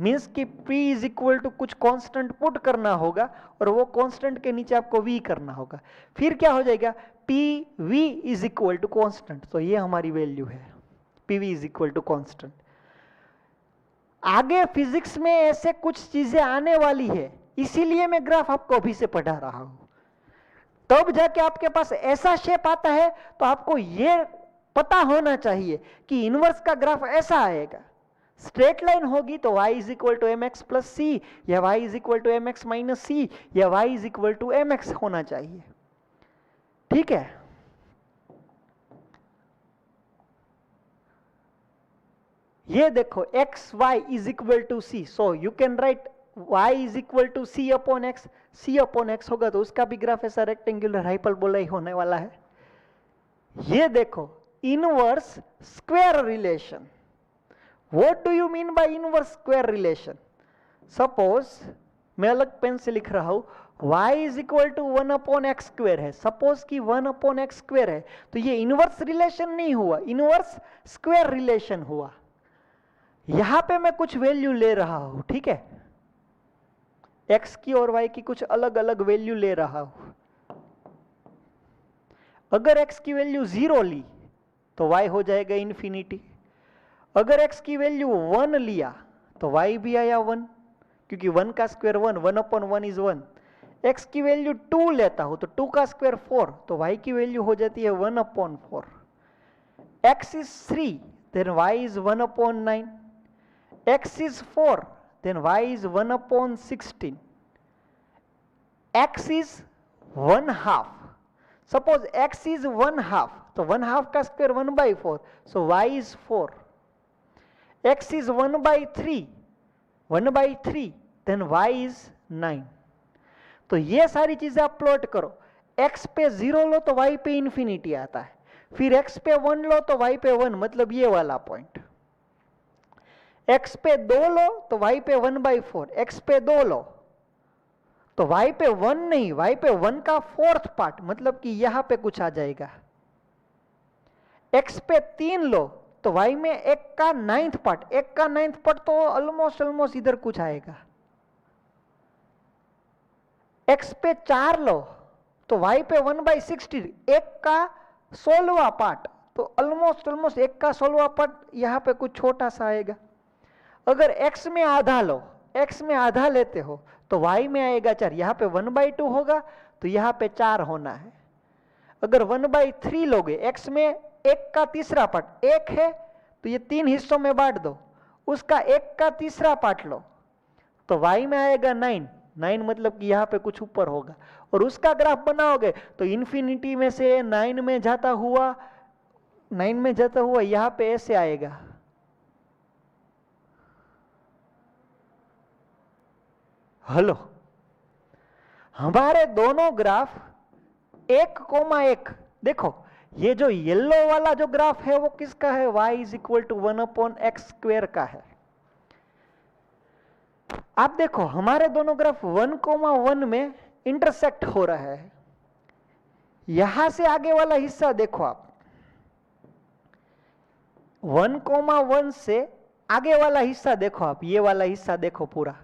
Means कि P is equal to कुछ constant put करना होगा और वो constant के नीचे आपको V करना होगा। फिर क्या हो जाएगा? PV is equal to constant. तो ये हमारी वैल्यू है, PV is equal to constant. आगे फिजिक्स में ऐसे कुछ चीजें आने वाली है, इसीलिए मैं ग्राफ आपको अभी से पढ़ा रहा हूं। तब जाके आपके पास ऐसा शेप आता है तो आपको ये पता होना चाहिए कि इनवर्स का ग्राफ ऐसा आएगा। स्ट्रेट लाइन होगी तो y is equal to mx plus c, या y is equal to mx minus c, या y is equal to mx होना चाहिए। ठीक है, ये देखो x y is equal to c, so you can write y is equal to c upon x. C upon x होगा तो उसका भी ग्राफ ऐसा रेक्टेंगुलर हाइपरबोला ही होने वाला है। ये देखो, inverse square relation. What do you mean by inverse square relation? Suppose मैं अलग पेन से लिख रहा हूं, y is equal to 1 upon x square है। सपोज कि 1 upon x square है, तो ये इनवर्स रिलेशन नहीं हुआ, इनवर्स स्क्वायर रिलेशन हुआ। यहां पे मैं कुछ वैल्यू ले रहा हूं, ठीक है, x की और y की कुछ अलग अलग वैल्यू ले रहा हूं। अगर x की वैल्यू 0 ली तो y हो जाएगा इन्फिनिटी। अगर x की वैल्यू 1 लिया तो y भी आया 1, क्योंकि 1 का स्क्वायर 1, 1/1 इज 1। x की वैल्यू 2 लेता हूं तो 2 का स्क्वायर 4, तो y की वैल्यू हो जाती है 1/4। x is 3 then y is 1/9। x is 4 then y is 1/16। x is 1/2। Suppose x is 1/2 तो 1/2 का square 1/4, so y is 4। x is 1/3, 1/3 then y is 9। तो ये सारी चीजें आप प्लॉट करो। x पे 0 लो तो y पे इंफिनिटी आता है, फिर x पे 1 लो तो y पे 1, मतलब ये वाला पॉइंट। x पे 2 लो तो y पे 1/4, x पे 2 लो तो y पे 1 नहीं, y पे 1 का 4th पार्ट, मतलब कि यहां पे कुछ आ जाएगा। x पे 3 लो तो y में 1 का 9th पार्ट, 1 का 9th पार्ट तो ऑलमोस्ट इधर कुछ आएगा। x पे 4 लो तो y पे 1/60, 1 का 16वां पार्ट, तो ऑलमोस्ट 1 का 16वां पार्ट यहां पे कुछ छोटा सा आएगा। अगर x में आधा लो, x में आधा लेते हो तो y में आएगा 4, यहां पे 1/2 होगा तो यहां पे 4 होना है। अगर 1/3 लोगे, x में 1 का 3रा पार्ट 1 है तो ये 3 हिस्सों में बांट दो, उसका 1 का 3रा पार्ट लो तो y में आएगा 9, 9 मतलब कि यहां पे कुछ ऊपर होगा। और उसका ग्राफ बनाओगे तो इन्फिनिटी में से 9 में जाता हुआ यहां पे ऐसे आएगा। हेलो, हमारे दोनों ग्राफ 1,1, देखो ये जो येलो वाला जो ग्राफ है वो किसका है, y is equal to 1/x² का है। आप देखो हमारे दोनों ग्राफ 1,1 में इंटरसेक्ट हो रहा है। यहां से आगे वाला हिस्सा देखो आप, 1,1 से आगे वाला हिस्सा देखो आप, ये वाला हिस्सा देखो पूरा,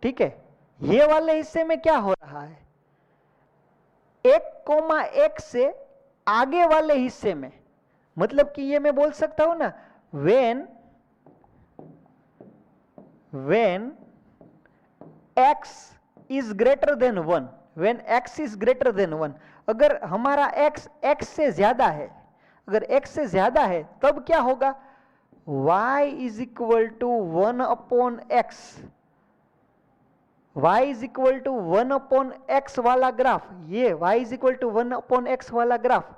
ठीक है। ये वाले हिस्से में क्या हो रहा है, 1,1 से आगे वाले हिस्से में, मतलब कि ये मैं बोल सकता हूं ना, when x is greater than 1, when x is greater than 1, अगर हमारा x से ज्यादा है, अगर x से ज्यादा है तब क्या होगा, y is equal to 1/x, y is equal to 1/x वाला ग्राफ, ये y is equal to 1/x वाला graph,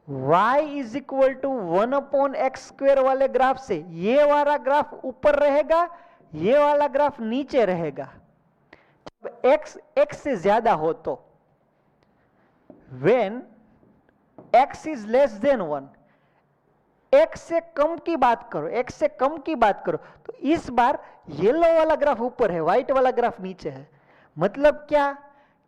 y is equal to 1/x² वाले ग्राफ से ये वाला ग्राफ ऊपर रहेगा, ये वाला ग्राफ नीचे रहेगा। जब x से ज्यादा हो तो, when x is less than 1, x से कम की बात करो, x से कम की बात करो तो इस बार येलो वाला ग्राफ ऊपर है, व्हाइट वाला ग्राफ नीचे है। मतलब क्या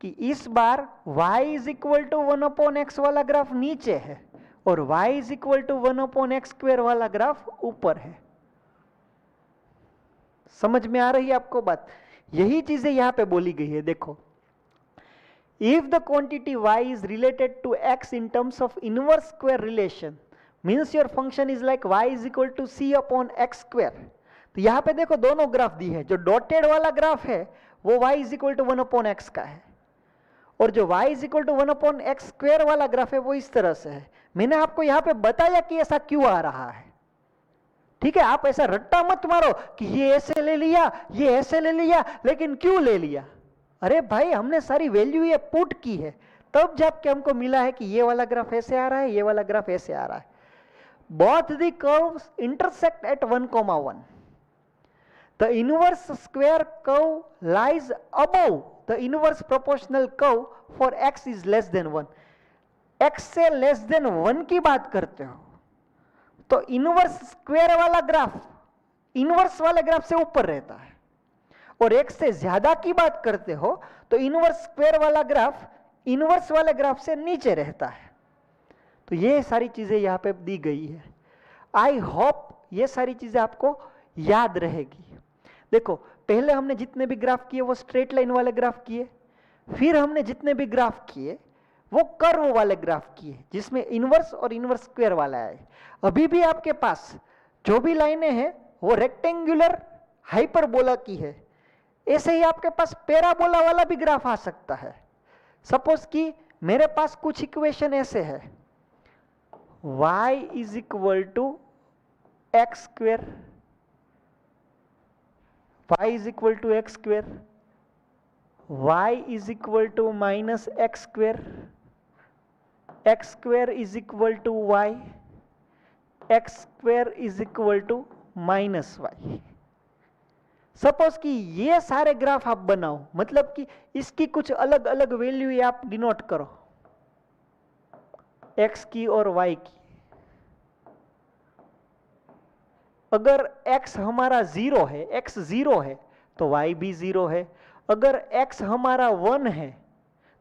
कि इस बार y is equal to 1/x वाला ग्राफ नीचे है और y is equal to 1/x² वाला ग्राफ ऊपर है। समझ में आ रही है आपको बात? यही चीजें यहां पे बोली गई है। देखो, if the quantity y is related to x in terms of inverse square relation, means your function is like y is equal to c/x²। तो यहां पे देखो दोनों ग्राफ दी है, जो डॉटेड वाला ग्राफ है वो y is equal to 1/x का है और जो y is equal to 1/x² वाला ग्राफ है वो इस तरह से है। मैंने आपको यहां पे बताया कि ऐसा क्यों आ रहा है, ठीक है। आप ऐसा रट्टा मत मारो कि ये ऐसे ले लिया, ये ऐसे ले लिया, लेकिन क्यों ले लिया। अरे भाई, हमने सारी वैल्यू ये पुट की है, तब जाके हमको मिला है कि ये वाला ग्राफ ऐसे आ रहा है, ये वाला ग्राफ ऐसे आ रहा है। both the curves intersect at 1,1. The inverse square curve lies above the inverse proportional curve for x is less than 1. x से लेस देन 1 की बात करते हो तो इनवर्स स्क्वायर वाला ग्राफ इनवर्स वाले ग्राफ से ऊपर रहता है, और x से ज्यादा की बात करते हो तो इनवर्स स्क्वायर वाला ग्राफ इनवर्स वाले ग्राफ से नीचे रहता है। तो ये सारी चीजें यहाँ पे दी गई है। आई होप ये सारी चीजें आपको याद रहेगी। देखो पहले हमने जितने भी ग्राफ किए वो स्ट्रेट लाइन वाले ग्राफ किए, फिर हमने जितने भी ग्राफ किए वो कर्व वाले ग्राफ किए जिसमें इनवर्स और इनवर्स स्क्वायर वाला है। अभी भी आपके पास जो भी लाइनें हैं वो रेक्टेंगुलर हाइपरबोला की है। ऐसे ही आपके पास पैराबोला वाला भी ग्राफ आ सकता है। सपोज कि मेरे पास कुछ इक्वेशन ऐसे है, y is equal to x square, y is equal to x square, y is equal to minus x square, x square is equal to y, x square is equal to minus y. सपोज कि ये सारे graph आप बनाओ, मतलब कि इसकी कुछ अलग अलग वैल्यू आप डिनोट करो, x की और y की। अगर x हमारा 0 है, x 0 है तो y भी 0 है। अगर x हमारा 1 है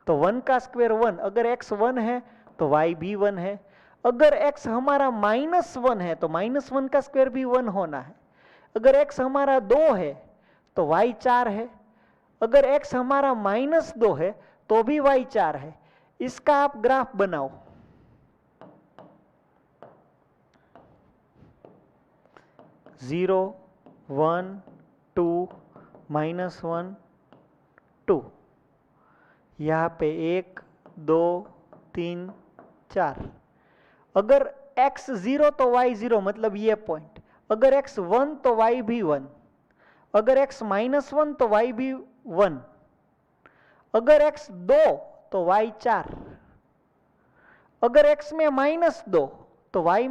तो 1 का स्क्वायर 1, अगर x 1 है तो y भी 1 है। अगर x हमारा -1 है तो -1 का स्क्वायर भी 1 होना है। अगर x हमारा 2 है तो y 4 है। अगर x हमारा -2 है तो भी y 4 है। इसका आप ग्राफ बनाओ। जीरो, 1, 2, -1, 2, यहाँ पे 1, 2, 3, 4। अगर x 0 तो y 0, मतलब ये पॉइंट। अगर x 1 तो y भी 1। अगर x -1 तो y भी 1। अगर x 2 तो y 4। अगर x में -2 तो y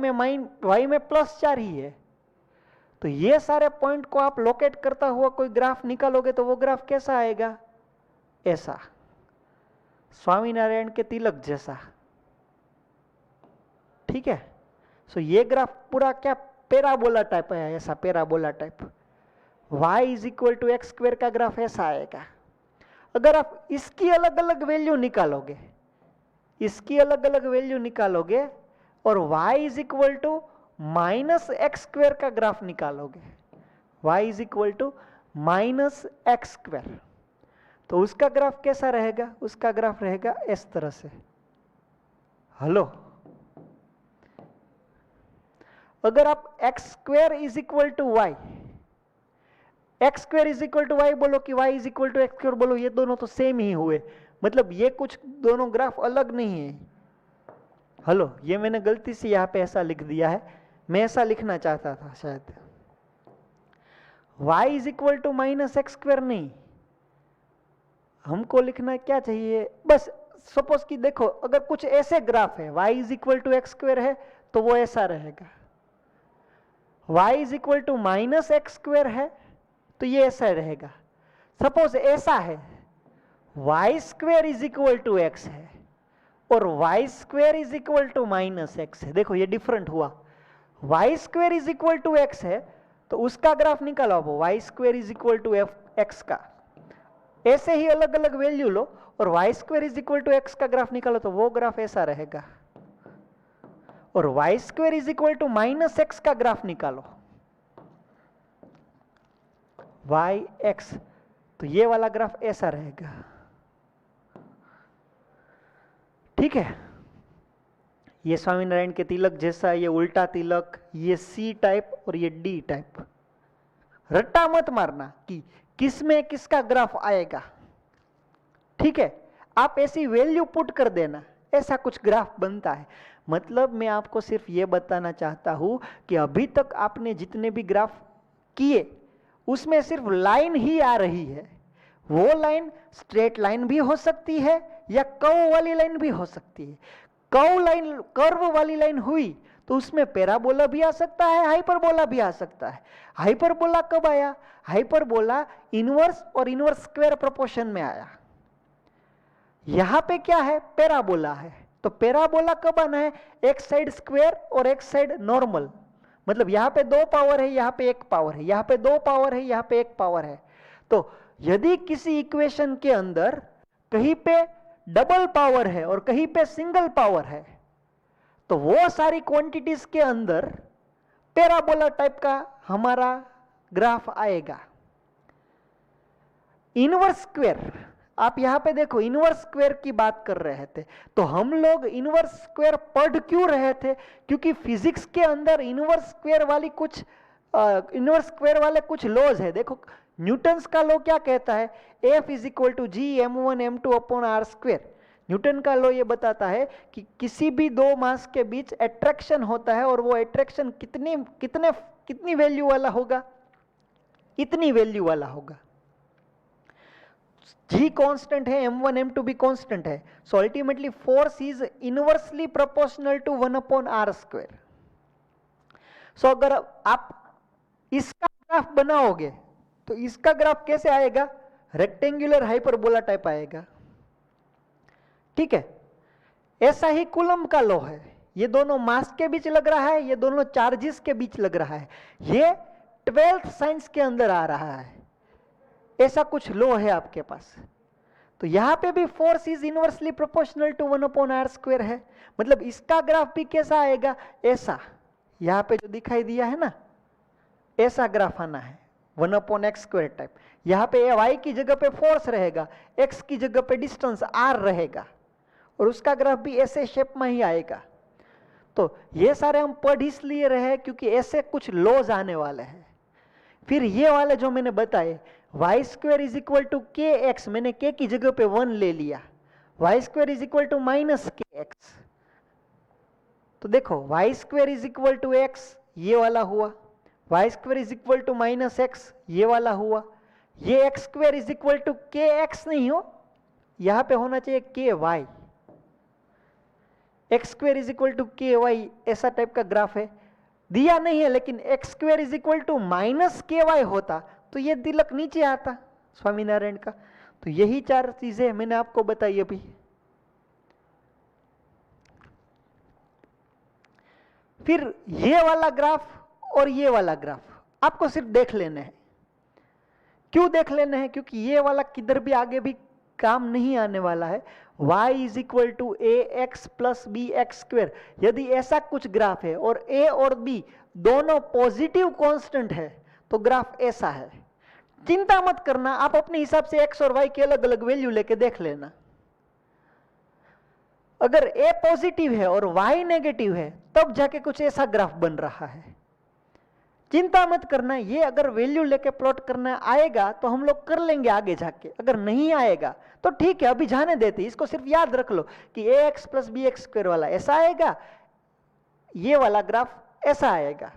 में +4 ही है। तो ये सारे पॉइंट को आप लोकेट करता हुआ कोई ग्राफ निकालोगे तो वो ग्राफ कैसा आएगा? ऐसा, स्वामीनारायण के तिलक जैसा। ठीक है, सो ये ग्राफ पूरा क्या पैराबोला टाइप है, ऐसा parabola type. y is equal to x square का ग्राफ ऐसा आएगा। अगर आप इसकी अलग अलग वैल्यू निकालोगे, इसकी अलग अलग वैल्यू निकालोगे और y is equal to -x square का ग्राफ निकालोगे, y is equal to -x square, तो उसका ग्राफ कैसा रहेगा? उसका ग्राफ रहेगा इस तरह से। हेलो, अगर आप x square is equal to y, x square is equal to y बोलो कि y is equal to x square बोलो, ये दोनों तो सेम ही हुए, मतलब ये कुछ दोनों ग्राफ अलग नहीं है। हेलो, ये मैंने गलती से यहाँ पे ऐसा लिख दिया है, मैं ऐसा लिखना चाहता था शायद। y is equal to -x square नहीं, हमको लिखना क्या चाहिए? बस सपोज कि देखो, अगर कुछ ऐसे ग्राफ है, y is equal to x square है तो वो ऐसा रहेगा। y is equal to -x square है तो ये ऐसा रहेगा। सपोज ऐसा है, y square is equal to x है और y square is equal to -x है। देखो ये डिफरेंट हुआ। y square is equal to x है तो उसका ग्राफ निकालो आप, y square is equal to x का। ऐसे ही अलग अलग वैल्यू लो और y square is equal to x का ग्राफ निकालो तो वो ग्राफ ऐसा रहेगा। और y square is equal to -x का ग्राफ निकालो, yx, तो ये वाला ग्राफ ऐसा रहेगा। ठीक है, ये स्वामीनारायण के तिलक जैसा, ये उल्टा तिलक, ये C टाइप और ये D टाइप। रट्टा मत मारना कि किस में किसका ग्राफ आएगा। ठीक है, आप ऐसी वैल्यू पुट कर देना, ऐसा कुछ ग्राफ बनता है। मतलब मैं आपको सिर्फ ये बताना चाहता हूं कि अभी तक आपने जितने भी ग्राफ किए उसमें सिर्फ लाइन ही आ रही है। वो लाइन स्ट्रेट लाइन भी हो सकती है या कर्व वाली लाइन भी हो सकती है। कर्व वाली लाइन हुई तो उसमें पैराबोला भी आ सकता है, हाइपरबोला भी आ सकता है। हाइपरबोला कब आया? हाइपरबोला इनवर्स और इनवर्स स्क्वायर प्रोपोर्शन में आया। यहां पे क्या है? पैराबोला है। तो पैराबोला कब आना है? एक साइड स्क्वायर और एक साइड नॉर्मल, मतलब यहां पे 2 पावर है, यहां पे 1 पावर है, यहां पे 2 पावर है, यहां पे 1 पावर है। तो यदि किसी इक्वेशन के अंदर कहीं पे डबल पावर है और कहीं पे सिंगल पावर है तो वो सारी क्वांटिटीज के अंदर पैराबोला टाइप का हमारा ग्राफ आएगा। इनवर्स स्क्वायर, आप यहां पे देखो इनवर्स स्क्वायर की बात कर रहे थे, तो हम लोग इनवर्स स्क्वायर पढ़ क्यों रहे थे? क्योंकि फिजिक्स के अंदर इनवर्स स्क्वायर वाले कुछ लॉज है। देखो न्यूटन्स का लॉ क्या कहता है, F is equal to G m1 m2 upon r square. Newton का लॉ ये बताता है कि किसी भी दो मास के बीच अट्रैक्शन होता है और वो अट्रैक्शन कितनी वैल्यू वाला होगा, इतनी वैल्यू वाला होगा। G कांस्टेंट है, m1 m2 भी कांस्टेंट है, so ultimately force is inversely proportional to 1 upon r square. So अगर आप इसका ग्राफ बनाओगे तो इसका ग्राफ कैसे आएगा, रेक्टेंगुलर हाइपरबोला टाइप आएगा, ठीक है। ऐसा ही कूलम का लॉ है, ये दोनों मास के बीच लग रहा है, ये दोनों चार्जेस के बीच लग रहा है, ये 12th साइंस के अंदर आ रहा है। ऐसा कुछ लॉ है आपके पास। तो यहां पे भी force is inversely proportional to 1 upon r square है, मतलब इसका ग्राफ भी कैसा आएगा, ऐसा यहां पे जो दिखाई दिया है ना, ऐसा ग्राफ आना है 1 अपॉन एक्स स्क्वायर टाइप। यहां पे y की जगह पे फोर्स रहेगा, x की जगह पे डिस्टेंस r रहेगा, और उसका ग्राफ भी ऐसे शेप में ही आएगा। तो ये सारे हम पढ़ इसलिए रहे क्योंकि ऐसे कुछ लॉज आने वाले हैं। फिर ये वाले जो मैंने बताए, y square is equal to k x, मैंने के की जगह पे 1 ले लिया, y square is equal to minus k x. तो देखो y square is equal to x, ये वाला हुआ, y square is equal to minus x, ये वाला हुआ। ये x square is equal to k x नहीं हो, यहां पे होना चाहिए k y, x square is equal to के वाई, ऐसा टाइप का ग्राफ है, दिया नहीं है। लेकिन x square is equal to minus k y होता तो ये तिलक नीचे आता स्वामीनारायण का। तो यही चार चीजें मैंने आपको बताई अभी। फिर ये वाला ग्राफ और ये वाला ग्राफ आपको सिर्फ देख लेना है। क्यों देख लेना है? क्योंकि ये वाला किधर भी आगे भी काम नहीं आने वाला है। y is equal to a x plus b x square, यदि ऐसा कुछ ग्राफ है और a और b दोनों पॉजिटिव कांस्टेंट है तो ग्राफ ऐसा है। चिंता मत करना, आप अपने हिसाब से x और y के अलग अलग वैल्यू लेके देख लेना। अगर a पॉजिटिव है और y नेगेटिव है तब जाके कुछ ऐसा ग्राफ बन रहा है। चिंता मत करना, ये अगर वैल्यू लेके प्लॉट करना आएगा तो हम लोग कर लेंगे आगे जाके, अगर नहीं आएगा तो ठीक है अभी जाने देते। इसको सिर्फ याद रख लो कि a x plus b x square वाला ऐसा आएगा, ये वाला ग्राफ ऐसा आएगा।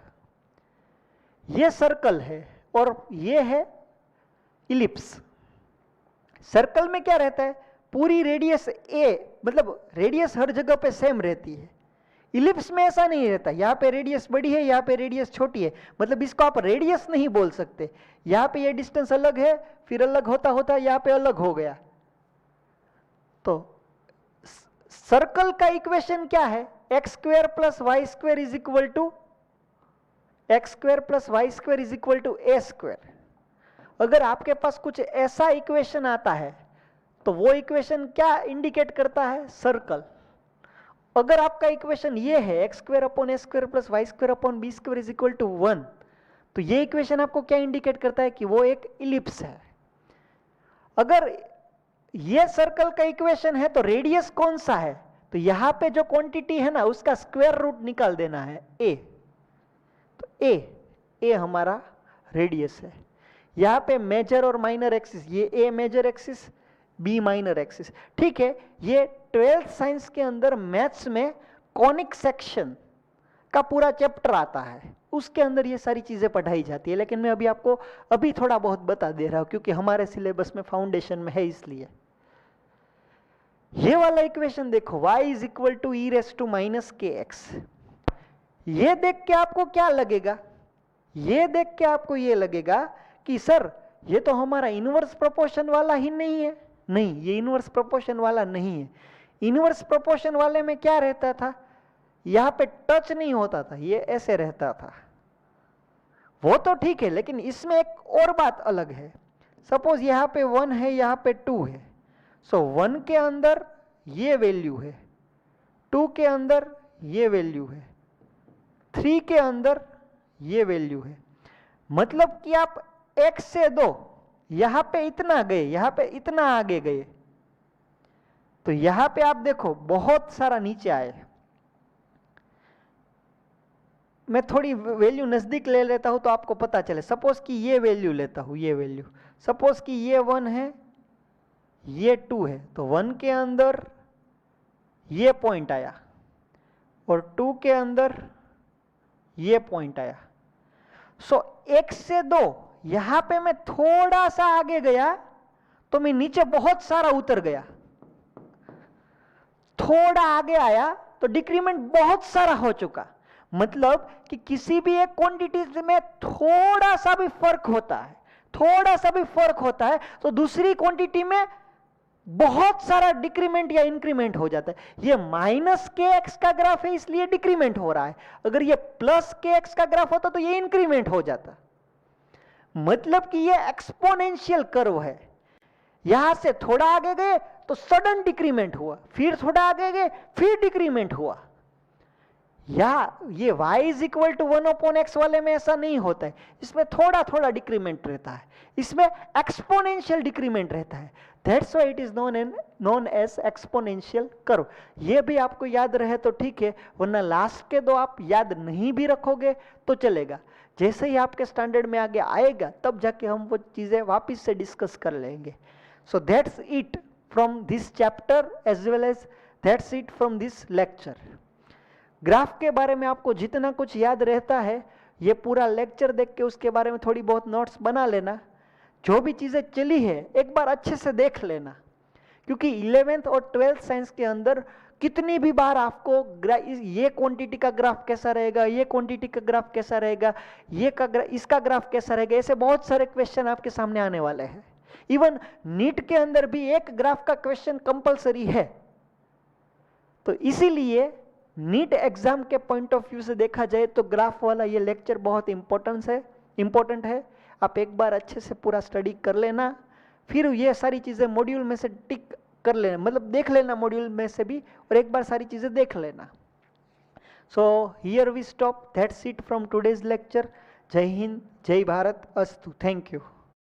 ये सर्कल है और ये है इलिप्स। सर्कल में क्या रहता है, पूरी रेडियस ए, मतलब रेडियस हर जगह पे सेम रहती है। इलिप्स में ऐसा नहीं रहता, यहाँ पे रेडियस बड़ी है, यहाँ पे रेडियस छोटी है, मतलब इसको आप रेडियस नहीं बोल सकते। यहाँ पे ये डिस्टेंस अलग है, फिर अलग होता होता यहाँ पे अलग हो गया। तो सर्कल का इक्वेशन क्या है, x square plus y square is equal to x square plus y square is equal to a square. अगर आपके पास कुछ ऐसा इक्वेशन आता है तो वो इक्वेशन क्या इंडिकेट करता है, सर्कल। अगर आपका इक्वेशन ये है x square upon a square plus y square upon b square is equal to 1, तो ये इक्वेशन आपको क्या इंडिकेट करता है कि वो एक इलिप्स है। अगर ये सर्कल का इक्वेशन है तो रेडियस कौन सा है, तो यहां पे जो क्वांटिटी है ना उसका स्क्वायर रूट निकाल देना है ए। तो ए हमारा रेडियस है। यहां पे मेजर और माइनर एक्सिस, ये a major axis b minor axis, ठीक है। ये 12th साइंस के अंदर मैथ्स में कॉनिक सेक्शन का पूरा चैप्टर आता है, उसके अंदर ये सारी चीजें पढ़ाई जाती है। लेकिन मैं अभी आपको अभी थोड़ा बहुत बता दे रहा हूं क्योंकि हमारे सिलेबस में फाउंडेशन में है इसलिए। ये वाला इक्वेशन देखो, y is equal to e raise to minus k x. ये देख के आपको क्या लगेगा, ये देख के आपको ये लगेगा कि सर ये तो हमारा इनवर्स प्रोपोर्शन वाला ही नहीं है। नहीं, ये इनवर्स प्रोपोर्शन वाला नहीं है। इनवर्स प्रोपोर्शन वाले में क्या रहता था, यहां पे टच नहीं होता था, ये ऐसे रहता था। वो तो ठीक है, लेकिन इसमें एक और बात अलग है। सपोज यहां पे 1 है, यहां पे 2 है, सो 1 के अंदर ये वैल्यू है, 2 के अंदर ये वैल्यू है, 3 के अंदर ये वैल्यू है। मतलब कि आप 1 से 2 यहां पे इतना गए, यहां पे इतना आगे गए, तो यहां पे आप देखो बहुत सारा नीचे आए। मैं थोड़ी वैल्यू नजदीक ले लेता हूं तो आपको पता चले। सपोज कि ये वैल्यू लेता हूं, ये वैल्यू, सपोज कि ये 1 है, ये 2 है, तो 1 के अंदर ये पॉइंट आया और 2 के अंदर ये पॉइंट आया। सो 1 से 2 यहां पे मैं थोड़ा सा आगे गया तो मैं नीचे बहुत सारा उतर गया, थोड़ा आगे आया तो डिक्रीमेंट बहुत सारा हो चुका। मतलब कि किसी भी एक क्वांटिटी में थोड़ा सा भी फर्क होता है, थोड़ा सा भी फर्क होता है तो दूसरी क्वांटिटी में बहुत सारा डिक्रीमेंट या इंक्रीमेंट हो जाता है। ये माइनस के एक्स का ग्राफ है इसलिए डिक्रीमेंट हो रहा है, अगर ये प्लस के एक्स का ग्राफ होता तो ये इंक्रीमेंट हो जाता। मतलब कि ये एक्सपोनेंशियल कर्व है। यहां से थोड़ा आगे गए तो सडन डिक्रीमेंट हुआ, फिर थोड़ा आगे गए फिर डिक्रीमेंट हुआ। या ये y is equal to 1/x वाले में ऐसा नहीं होता है, इसमें थोड़ा थोड़ा डिक्रीमेंट रहता है, इसमें एक्सपोनेंशियल डिक्रीमेंट रहता है। That's why it is known as exponential curve. ये भी आपको याद रहे तो ठीक है, वरना लास्ट के दो आप याद नहीं भी रखोगे तो चलेगा। जैसे ही आपके स्टैंडर्ड में आगे आएगा तब जाके हम वो चीजें वापस से डिस्कस कर लेंगे। So that's it from this chapter as well as that's it from this lecture. Graph के बारे में आपको जितना कुछ याद रहता है, ये पूरा लेक्चर देख के उसके बारे में थोड़ी बहुत नोट्स बना लेना। जो भी चीज़ें चली है एक बार अच्छे से देख लेना, क्योंकि 11th और 12th साइंस के अंदर कितनी भी बार आपको ये क्वांटिटी का ग्राफ कैसा रहेगा, ये क्वांटिटी का ग्राफ कैसा रहेगा, इसका ग्राफ कैसा रहेगा, ऐसे बहुत सारे क्वेश्चन आपके सामने आने वाले हैं। इवन नीट के अंदर भी एक ग्राफ का क्वेश्चन कंपलसरी है। तो इसीलिए नीट एग्जाम के पॉइंट ऑफ व्यू से देखा जाए तो ग्राफ वाला ये लेक्चर बहुत इंपॉर्टेंट है। आप एक बार अच्छे से पूरा स्टडी कर लेना, फिर ये सारी चीज़ें मॉड्यूल में से टिक कर लेना, मतलब देख लेना मॉड्यूल में से भी, और एक बार सारी चीज़ें देख लेना। So here we stop. That's it from today's lecture. जय हिंद, जय भारत, अस्तु। Thank you.